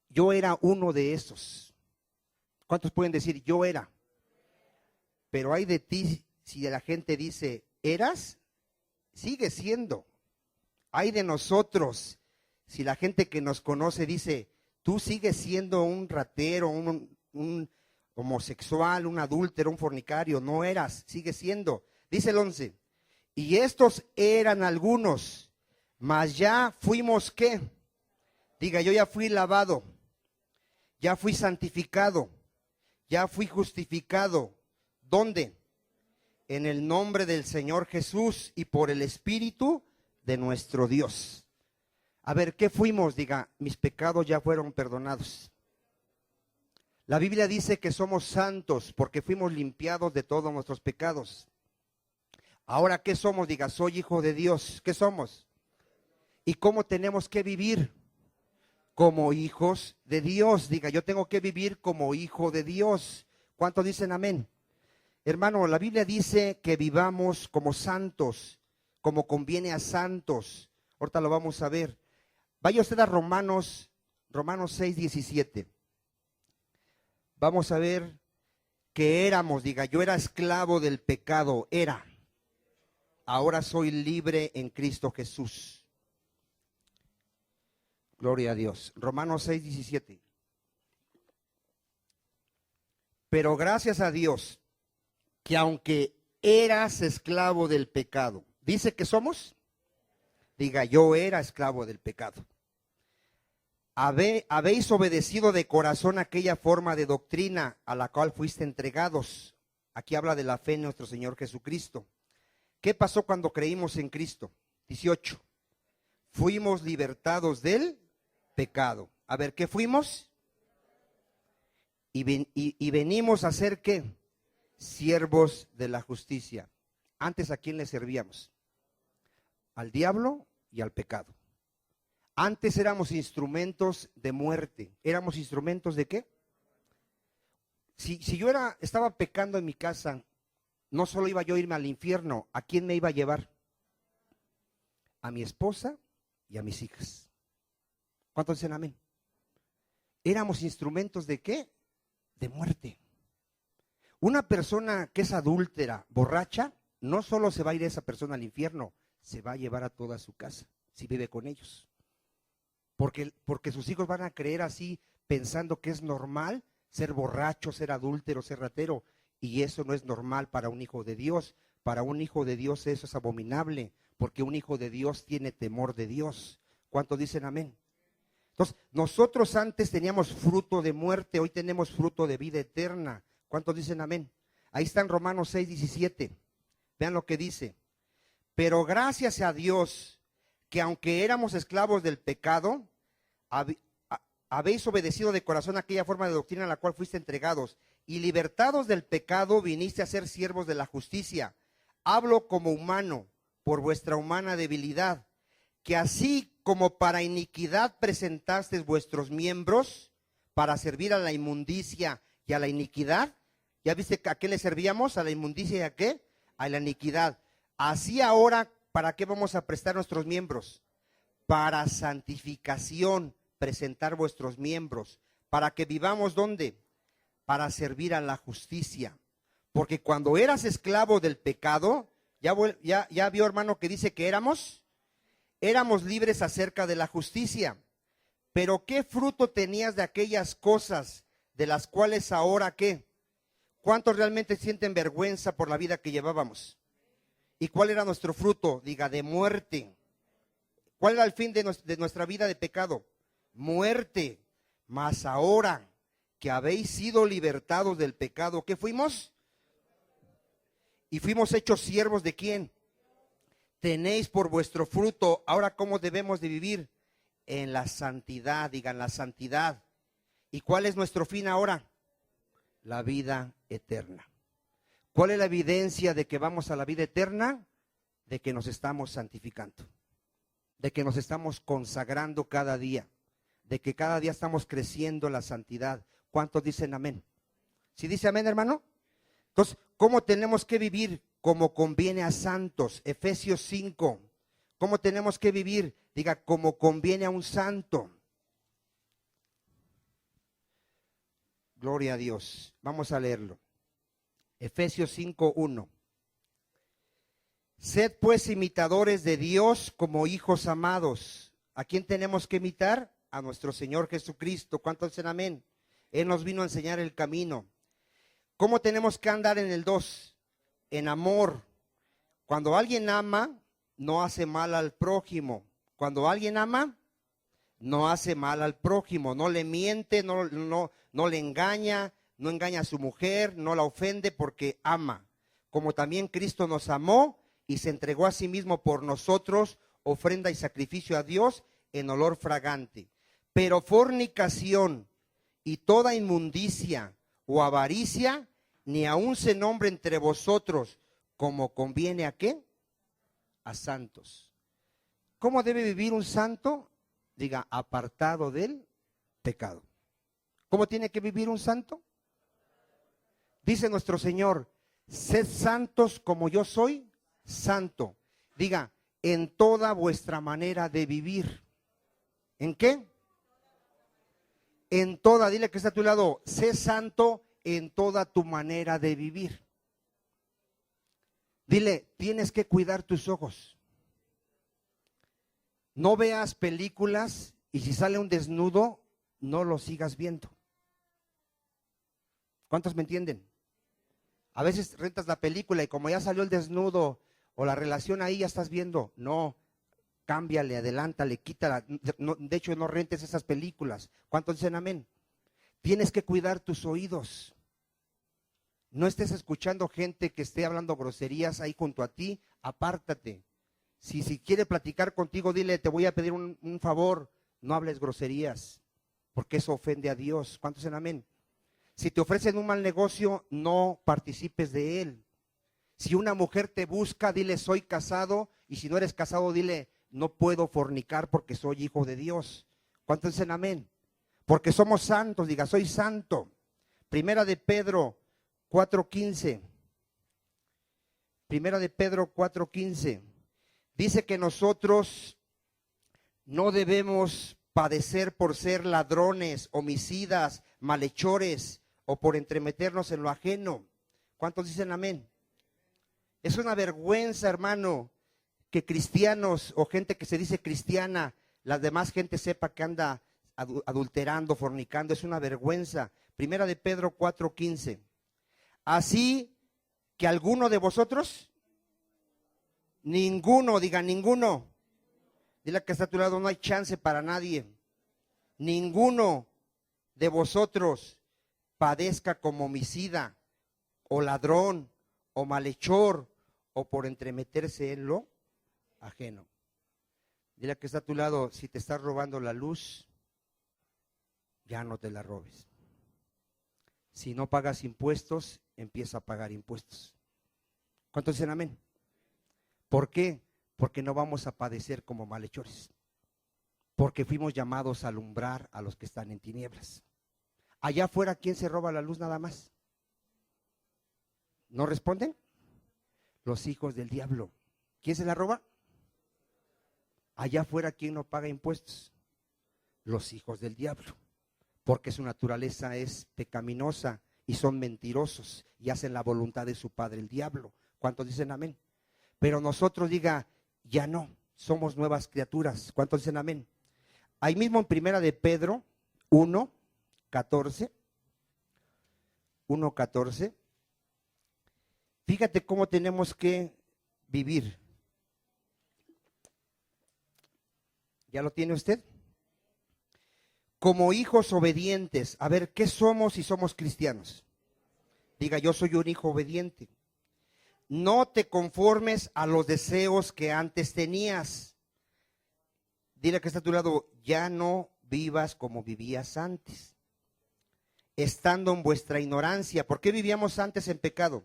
Yo era uno de esos. ¿Cuántos pueden decir yo era? Pero hay de ti, si la gente dice eras, sigue siendo. Hay de nosotros, si la gente que nos conoce dice, tú sigues siendo un ratero, un homosexual, un adúltero, un fornicario, no eras, sigue siendo. Dice el 11, y estos eran algunos, mas ya fuimos ¿qué? Diga, yo ya fui lavado, ya fui santificado, ya fui justificado. ¿Dónde? En el nombre del Señor Jesús y por el Espíritu de nuestro Dios. A ver, ¿qué fuimos? Diga, mis pecados ya fueron perdonados. La Biblia dice que somos santos porque fuimos limpiados de todos nuestros pecados. Ahora, ¿qué somos? Diga, soy hijo de Dios. ¿Qué somos? ¿Y cómo tenemos que vivir? Como hijos de Dios. Diga, yo tengo que vivir como hijo de Dios. ¿Cuántos dicen amén? Hermano, la Biblia dice que vivamos como santos, como conviene a santos. Ahorita lo vamos a ver. Vaya usted a Romanos 6:17. Vamos a ver que éramos, diga, yo era esclavo del pecado, era. Ahora soy libre en Cristo Jesús. Gloria a Dios. Romanos 6:17. Pero gracias a Dios, que aunque eras esclavo del pecado, dice que somos, diga, yo era esclavo del pecado. Habéis obedecido de corazón aquella forma de doctrina a la cual fuiste entregados. Aquí habla de la fe en nuestro Señor Jesucristo. ¿Qué pasó cuando creímos en Cristo? 18. Fuimos libertados del pecado. A ver, ¿qué fuimos? Y venimos a ser ¿qué? Siervos de la justicia. Antes, ¿a quién le servíamos? Al diablo y al pecado. Antes éramos instrumentos de muerte. ¿Éramos instrumentos de qué? Si yo estaba pecando en mi casa, no solo iba yo a irme al infierno, ¿a quién me iba a llevar? A mi esposa y a mis hijas. ¿Cuántos dicen amén? Éramos instrumentos de qué? De muerte. Una persona que es adúltera, borracha, no solo se va a ir esa persona al infierno, se va a llevar a toda su casa, si vive con ellos. Porque sus hijos van a creer así, pensando que es normal ser borracho, ser adúltero, ser ratero. Y eso no es normal para un hijo de Dios. Para un hijo de Dios eso es abominable, porque un hijo de Dios tiene temor de Dios. ¿Cuántos dicen amén? Entonces, nosotros antes teníamos fruto de muerte, hoy tenemos fruto de vida eterna. ¿Cuántos dicen amén? Ahí está en Romanos 6:17. Vean lo que dice. Pero gracias a Dios, que aunque éramos esclavos del pecado, habéis obedecido de corazón aquella forma de doctrina a la cual fuiste entregados, y libertados del pecado viniste a ser siervos de la justicia. Hablo como humano, por vuestra humana debilidad, que así como para iniquidad presentasteis vuestros miembros para servir a la inmundicia y a la iniquidad. ¿Ya viste a qué le servíamos? ¿A la inmundicia y a qué? A la iniquidad. Así ahora, ¿para qué vamos a prestar nuestros miembros? Para santificación, presentar vuestros miembros. ¿Para que vivamos dónde? Para servir a la justicia. Porque cuando eras esclavo del pecado, ya vio, hermano, que dice que éramos libres acerca de la justicia. Pero ¿qué fruto tenías de aquellas cosas de las cuales ahora qué? ¿Cuántos realmente sienten vergüenza por la vida que llevábamos? ¿Y cuál era nuestro fruto? Diga, de muerte. ¿Cuál era el fin de nuestra vida de pecado? Muerte. Mas ahora que habéis sido libertados del pecado, ¿qué fuimos? Y fuimos hechos siervos ¿de quién? Tenéis por vuestro fruto. Ahora, ¿cómo debemos de vivir? En la santidad, digan la santidad. ¿Y cuál es nuestro fin ahora? La vida eterna. ¿Cuál es la evidencia de que vamos a la vida eterna? De que nos estamos santificando, de que nos estamos consagrando cada día, de que cada día estamos creciendo en la santidad. ¿Cuántos dicen amén? ¿Sí dice amén, hermano? Entonces, ¿cómo tenemos que vivir? Como conviene a santos. Efesios 5. ¿Cómo tenemos que vivir? Diga, como conviene a un santo. Gloria a Dios. Vamos a leerlo. Efesios 5:1. Sed pues imitadores de Dios como hijos amados. ¿A quién tenemos que imitar? A nuestro Señor Jesucristo. ¿Cuántos dicen amén? Él nos vino a enseñar el camino. ¿Cómo tenemos que andar en el 2? En amor. Cuando alguien ama, no hace mal al prójimo. Cuando alguien ama, no hace mal al prójimo. No le miente, no le engaña, no engaña a su mujer, no la ofende porque ama. Como también Cristo nos amó y se entregó a sí mismo por nosotros, ofrenda y sacrificio a Dios en olor fragante. Pero fornicación y toda inmundicia o avaricia, ni aun se nombre entre vosotros, como conviene ¿a qué? A santos. ¿Cómo debe vivir un santo? Diga, apartado del pecado. ¿Cómo tiene que vivir un santo? Dice nuestro Señor, Sed santos como yo soy santo. Diga, en toda vuestra manera de vivir. ¿En qué? En toda, dile que está a tu lado, sé santo en toda tu manera de vivir. Dile, tienes que cuidar tus ojos. No veas películas y si sale un desnudo, no lo sigas viendo. ¿Cuántos me entienden? A veces rentas la película y como ya salió el desnudo o la relación ahí ya estás viendo. No, cámbiale, adelántale, quítala. De hecho, no rentes esas películas. ¿Cuántos dicen amén? Tienes que cuidar tus oídos. No estés escuchando gente que esté hablando groserías ahí junto a ti, apártate. Si quiere platicar contigo, dile, te voy a pedir un favor, no hables groserías, porque eso ofende a Dios. ¿Cuántos dicen amén? Si te ofrecen un mal negocio, no participes de él. Si una mujer te busca, dile, soy casado, y si no eres casado, dile, no puedo fornicar porque soy hijo de Dios. ¿Cuántos dicen amén? Porque somos santos, diga, soy santo. Primera de Pedro 4:15. Primera de Pedro 4:15. Dice que nosotros no debemos padecer por ser ladrones, homicidas, malhechores o por entremeternos en lo ajeno. ¿Cuántos dicen amén? Es una vergüenza, hermano, que cristianos o gente que se dice cristiana, la demás gente sepa que anda adulterando, fornicando. Es una vergüenza. Primera de Pedro 4:15. Así que alguno de vosotros, ninguno, diga ninguno. Dile que está a tu lado, no hay chance para nadie. Ninguno de vosotros padezca como homicida, o ladrón, o malhechor, o por entremeterse en lo ajeno. Dile que está a tu lado, si te estás robando la luz, ya no te la robes. Si no pagas impuestos, empieza a pagar impuestos. ¿Cuántos dicen amén? ¿Por qué? Porque no vamos a padecer como malhechores. Porque fuimos llamados a alumbrar a los que están en tinieblas. Allá afuera, ¿quién se roba la luz nada más? ¿No responden? Los hijos del diablo. ¿Quién se la roba? Allá afuera, ¿quién no paga impuestos? Los hijos del diablo. Porque su naturaleza es pecaminosa y son mentirosos y hacen la voluntad de su padre el diablo. ¿Cuántos dicen amén? Pero nosotros, diga, ya no, somos nuevas criaturas. ¿Cuántos dicen amén? Ahí mismo en Primera de Pedro 1:14, 1:14, fíjate cómo tenemos que vivir. ¿Ya lo tiene usted? Como hijos obedientes. A ver, ¿qué somos si somos cristianos? Diga, yo soy un hijo obediente. No te conformes a los deseos que antes tenías. Dile que está a tu lado, ya no vivas como vivías antes. Estando en vuestra ignorancia. ¿Por qué vivíamos antes en pecado?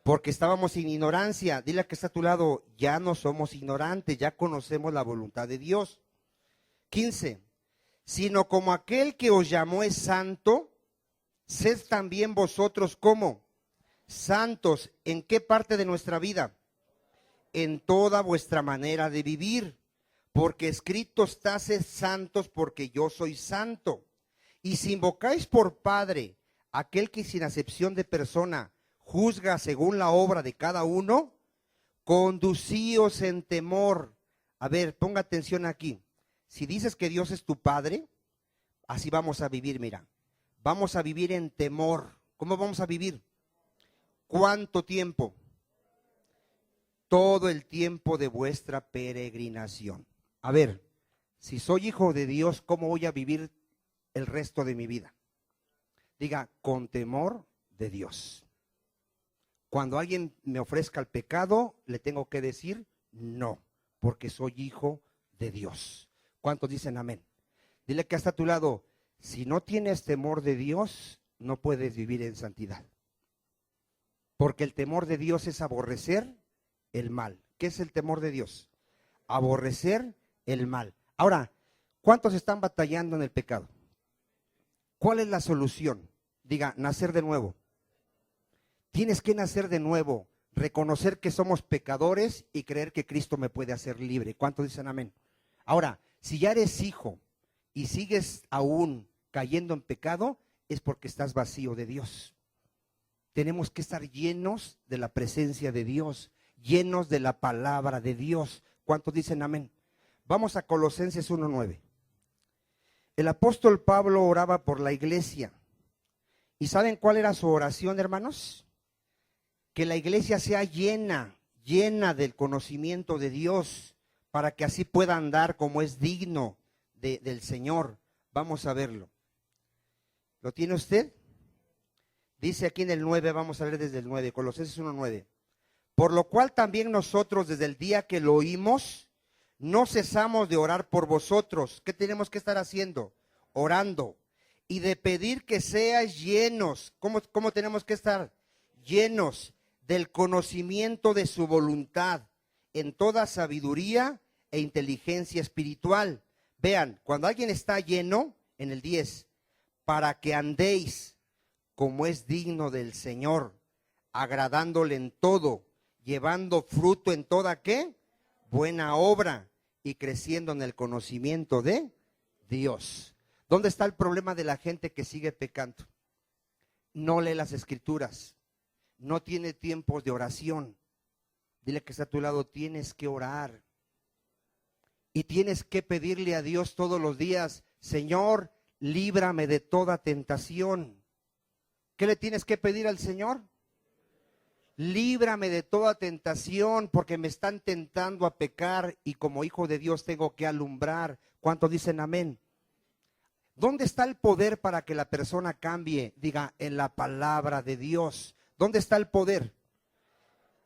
Porque estábamos en ignorancia. Dile que está a tu lado, ya no somos ignorantes, ya conocemos la voluntad de Dios. 15. Sino como aquel que os llamó es santo, sed también vosotros como santos. ¿En qué parte de nuestra vida? En toda vuestra manera de vivir. Porque escrito está, sed santos porque yo soy santo. Y si invocáis por Padre aquel que sin acepción de persona juzga según la obra de cada uno, conducíos en temor. A ver, ponga atención aquí. Si dices que Dios es tu Padre, así vamos a vivir, mira. Vamos a vivir en temor. ¿Cómo vamos a vivir? ¿Cuánto tiempo? Todo el tiempo de vuestra peregrinación. A ver, si soy hijo de Dios, ¿cómo voy a vivir el resto de mi vida? Diga, con temor de Dios. Cuando alguien me ofrezca el pecado, le tengo que decir no, porque soy hijo de Dios. ¿Cuántos dicen amén? Dile que está a tu lado, si no tienes temor de Dios, no puedes vivir en santidad. Porque el temor de Dios es aborrecer el mal. ¿Qué es el temor de Dios? Aborrecer el mal. Ahora, ¿cuántos están batallando en el pecado? ¿Cuál es la solución? Diga, nacer de nuevo. Tienes que nacer de nuevo, reconocer que somos pecadores y creer que Cristo me puede hacer libre. ¿Cuántos dicen amén? Ahora, si ya eres hijo y sigues aún cayendo en pecado, es porque estás vacío de Dios. Tenemos que estar llenos de la presencia de Dios, llenos de la palabra de Dios. ¿Cuántos dicen amén? Vamos a Colosenses 1:9. El apóstol Pablo oraba por la iglesia. ¿Y saben cuál era su oración, hermanos? Que la iglesia sea llena del conocimiento de Dios, para que así pueda andar como es digno del Señor. Vamos a verlo. ¿Lo tiene usted? Dice aquí en el 9, vamos a leer desde el 9, Colosenses 1:9. Por lo cual también nosotros desde el día que lo oímos, no cesamos de orar por vosotros. ¿Qué tenemos que estar haciendo? Orando. Y de pedir que seáis llenos. ¿Cómo tenemos que estar? Llenos del conocimiento de su voluntad, en toda sabiduría e inteligencia espiritual. Vean, cuando alguien está lleno, en el 10, para que andéis como es digno del Señor, agradándole en todo, llevando fruto en toda, ¿qué? Buena obra, y creciendo en el conocimiento de Dios. ¿Dónde está el problema de la gente que sigue pecando? No lee las escrituras, no tiene tiempos de oración. Dile que está a tu lado, tienes que orar. Y tienes que pedirle a Dios todos los días, Señor, líbrame de toda tentación. ¿Qué le tienes que pedir al Señor? Líbrame de toda tentación, porque me están tentando a pecar y como hijo de Dios tengo que alumbrar. ¿Cuántos dicen amén? ¿Dónde está el poder para que la persona cambie? Diga, en la palabra de Dios. ¿Dónde está el poder?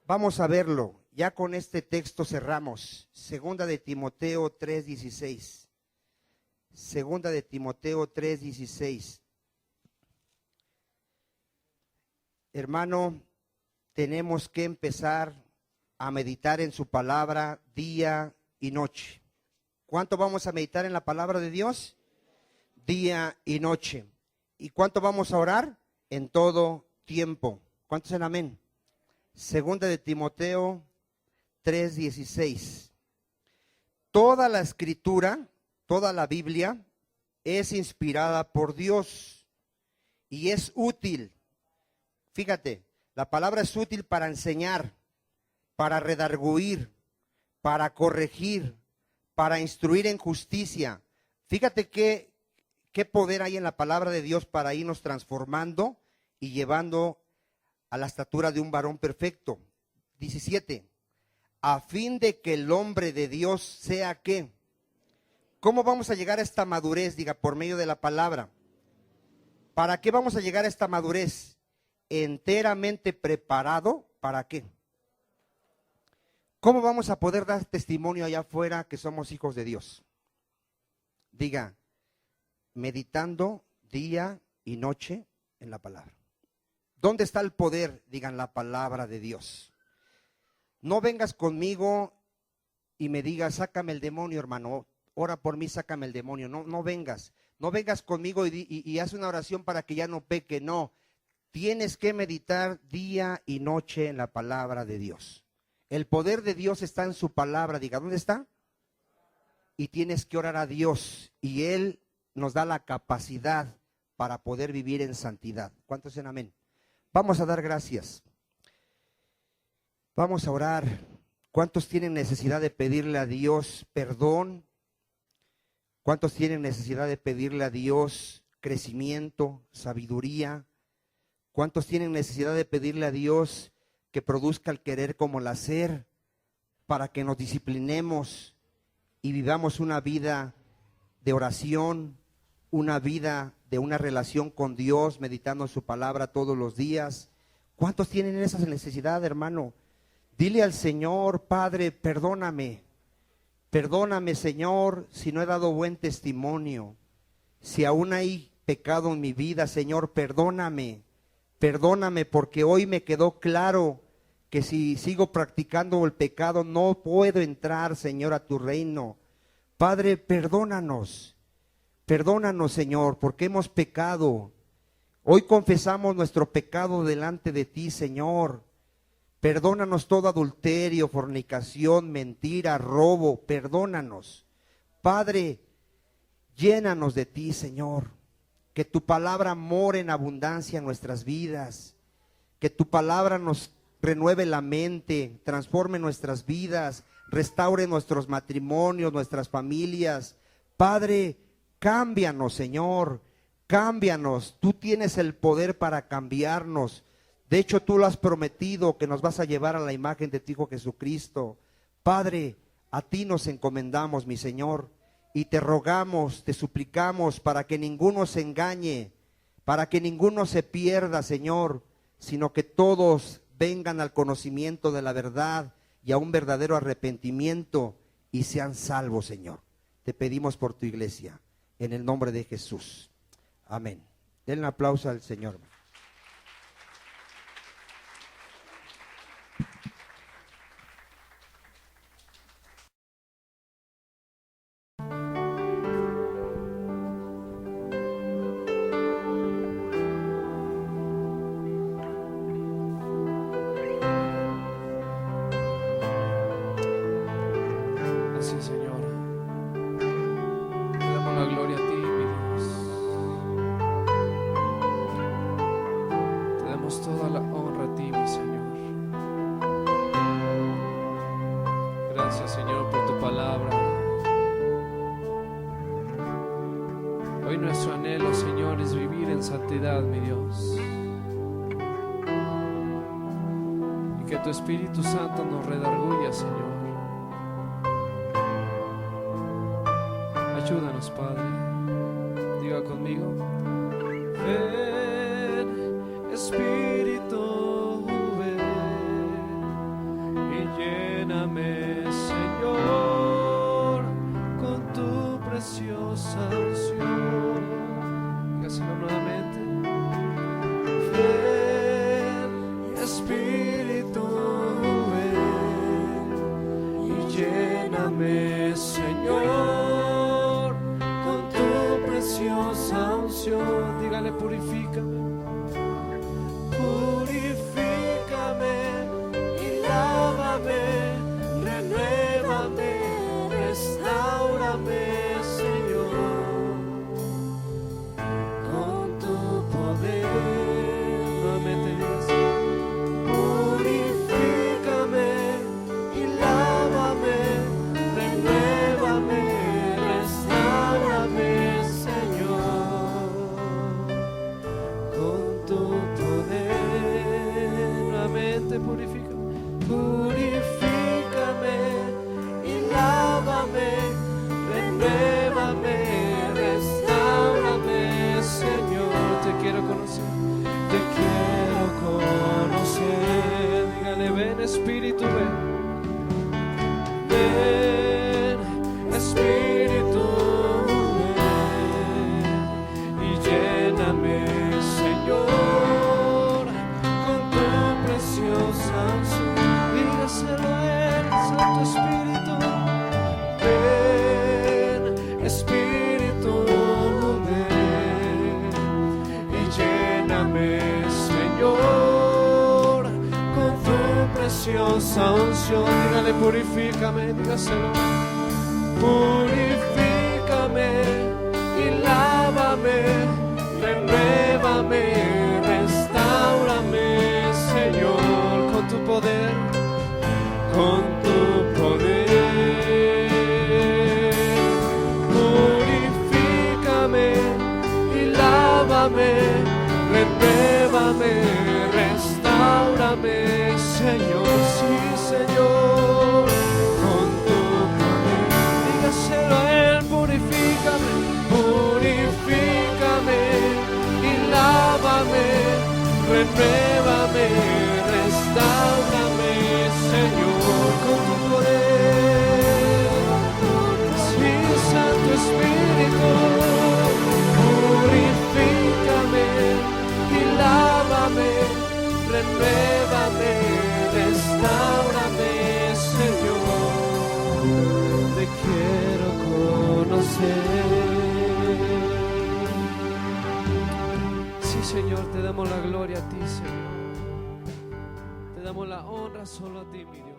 Vamos a verlo. Ya con este texto cerramos. Segunda de Timoteo 3:16. Segunda de Timoteo 3:16. Hermano, tenemos que empezar a meditar en su palabra día y noche. ¿Cuánto vamos a meditar en la palabra de Dios? Día y noche. ¿Y cuánto vamos a orar? En todo tiempo. ¿Cuántos en amén? Segunda de Timoteo 3:16. Toda la escritura, toda la Biblia es inspirada por Dios y es útil. Fíjate, la palabra es útil para enseñar, para redarguir, para corregir, para instruir en justicia. Fíjate qué poder hay en la palabra de Dios para irnos transformando y llevando a la estatura de un varón perfecto. 17. A fin de que el hombre de Dios sea ¿qué? ¿Cómo vamos a llegar a esta madurez? Diga, por medio de la palabra. ¿Para qué vamos a llegar a esta madurez? Enteramente preparado, ¿para qué? ¿Cómo vamos a poder dar testimonio allá afuera que somos hijos de Dios? Diga, meditando día y noche en la palabra. ¿Dónde está el poder? Digan, la palabra de Dios. No vengas conmigo y me digas, sácame el demonio, hermano. Ora por mí, sácame el demonio. No vengas. No vengas conmigo y haz una oración para que ya no peque. No. Tienes que meditar día y noche en la palabra de Dios. El poder de Dios está en su palabra. Diga, ¿dónde está? Y tienes que orar a Dios. Y Él nos da la capacidad para poder vivir en santidad. ¿Cuántos dicen amén? Vamos a dar gracias. Vamos a orar. ¿Cuántos tienen necesidad de pedirle a Dios perdón? ¿Cuántos tienen necesidad de pedirle a Dios crecimiento, sabiduría? ¿Cuántos tienen necesidad de pedirle a Dios que produzca el querer como el hacer para que nos disciplinemos y vivamos una vida de oración, una vida de una relación con Dios, meditando su palabra todos los días? ¿Cuántos tienen esa necesidad, hermano? Dile al Señor, Padre, perdóname. Perdóname, Señor, si no he dado buen testimonio. Si aún hay pecado en mi vida, Señor, perdóname. Perdóname porque hoy me quedó claro que si sigo practicando el pecado no puedo entrar, Señor, a tu reino. Padre, perdónanos. Perdónanos, Señor, porque hemos pecado. Hoy confesamos nuestro pecado delante de ti, Señor. Perdónanos todo adulterio, fornicación, mentira, robo. Perdónanos. Padre, llénanos de ti, Señor. Que tu palabra more en abundancia en nuestras vidas. Que tu palabra nos renueve la mente, transforme nuestras vidas, restaure nuestros matrimonios, nuestras familias. Padre, cámbianos, Señor, cámbianos. Tú tienes el poder para cambiarnos. De hecho, tú lo has prometido, que nos vas a llevar a la imagen de tu Hijo Jesucristo. Padre, a ti nos encomendamos, mi Señor, y te rogamos, te suplicamos para que ninguno se engañe, para que ninguno se pierda, Señor, sino que todos vengan al conocimiento de la verdad y a un verdadero arrepentimiento y sean salvos, Señor. Te pedimos por tu iglesia, en el nombre de Jesús. Amén. Den un aplauso al Señor. Así, Señor, te damos la gloria a ti, mi Dios. Te damos toda la honra a ti, mi Señor. Gracias, Señor, por tu palabra. Hoy nuestro anhelo, Señor, es vivir en santidad, mi Dios. Y que tu Espíritu Santo nos redarguya, Señor. Ayúdanos, Padre. Diga conmigo: ven, Espíritu, ven y lléname, Señor, con tu preciosa unción. Dígaselo nuevamente: ven, Espíritu, ven y lléname, Señor, preciosa unción. Dígale: purifícame, purifícame y lávame, renuévame, restaurame, Señor, con tu poder. Nuevamente digas: purifícame y lávame, renuévame, restaurame, purifícame, purifícame y lávame, renuévame, restaurame, Señor. Te quiero conocer, te quiero conocer. Dígale: ven, Espíritu, ven, ven, Espíritu, ven y lléname, Señor, preciosa unción. Dígaselo a él: Santo Espíritu, ven, Espíritu, ven y lléname, Señor, con tu preciosa unción. Dígale: purifícame, dígaselo: purifícame y lávame, renuévame, restaurame, Señor, con tu poder, con tu poder. Purifícame y lávame, renuévame, restaurame, Señor. Sí, Señor, con tu poder. Dígaselo a él: purifícame, purifícame y lávame, renuévame, restaurame, Señor, con tu poder. Sí, Santo Espíritu, purifícame y lávame, renuévame, restaurame, Señor. Te quiero conocer. Sí, Señor, te damos la gloria a ti, Señor. Te damos la honra solo a ti, mi Dios.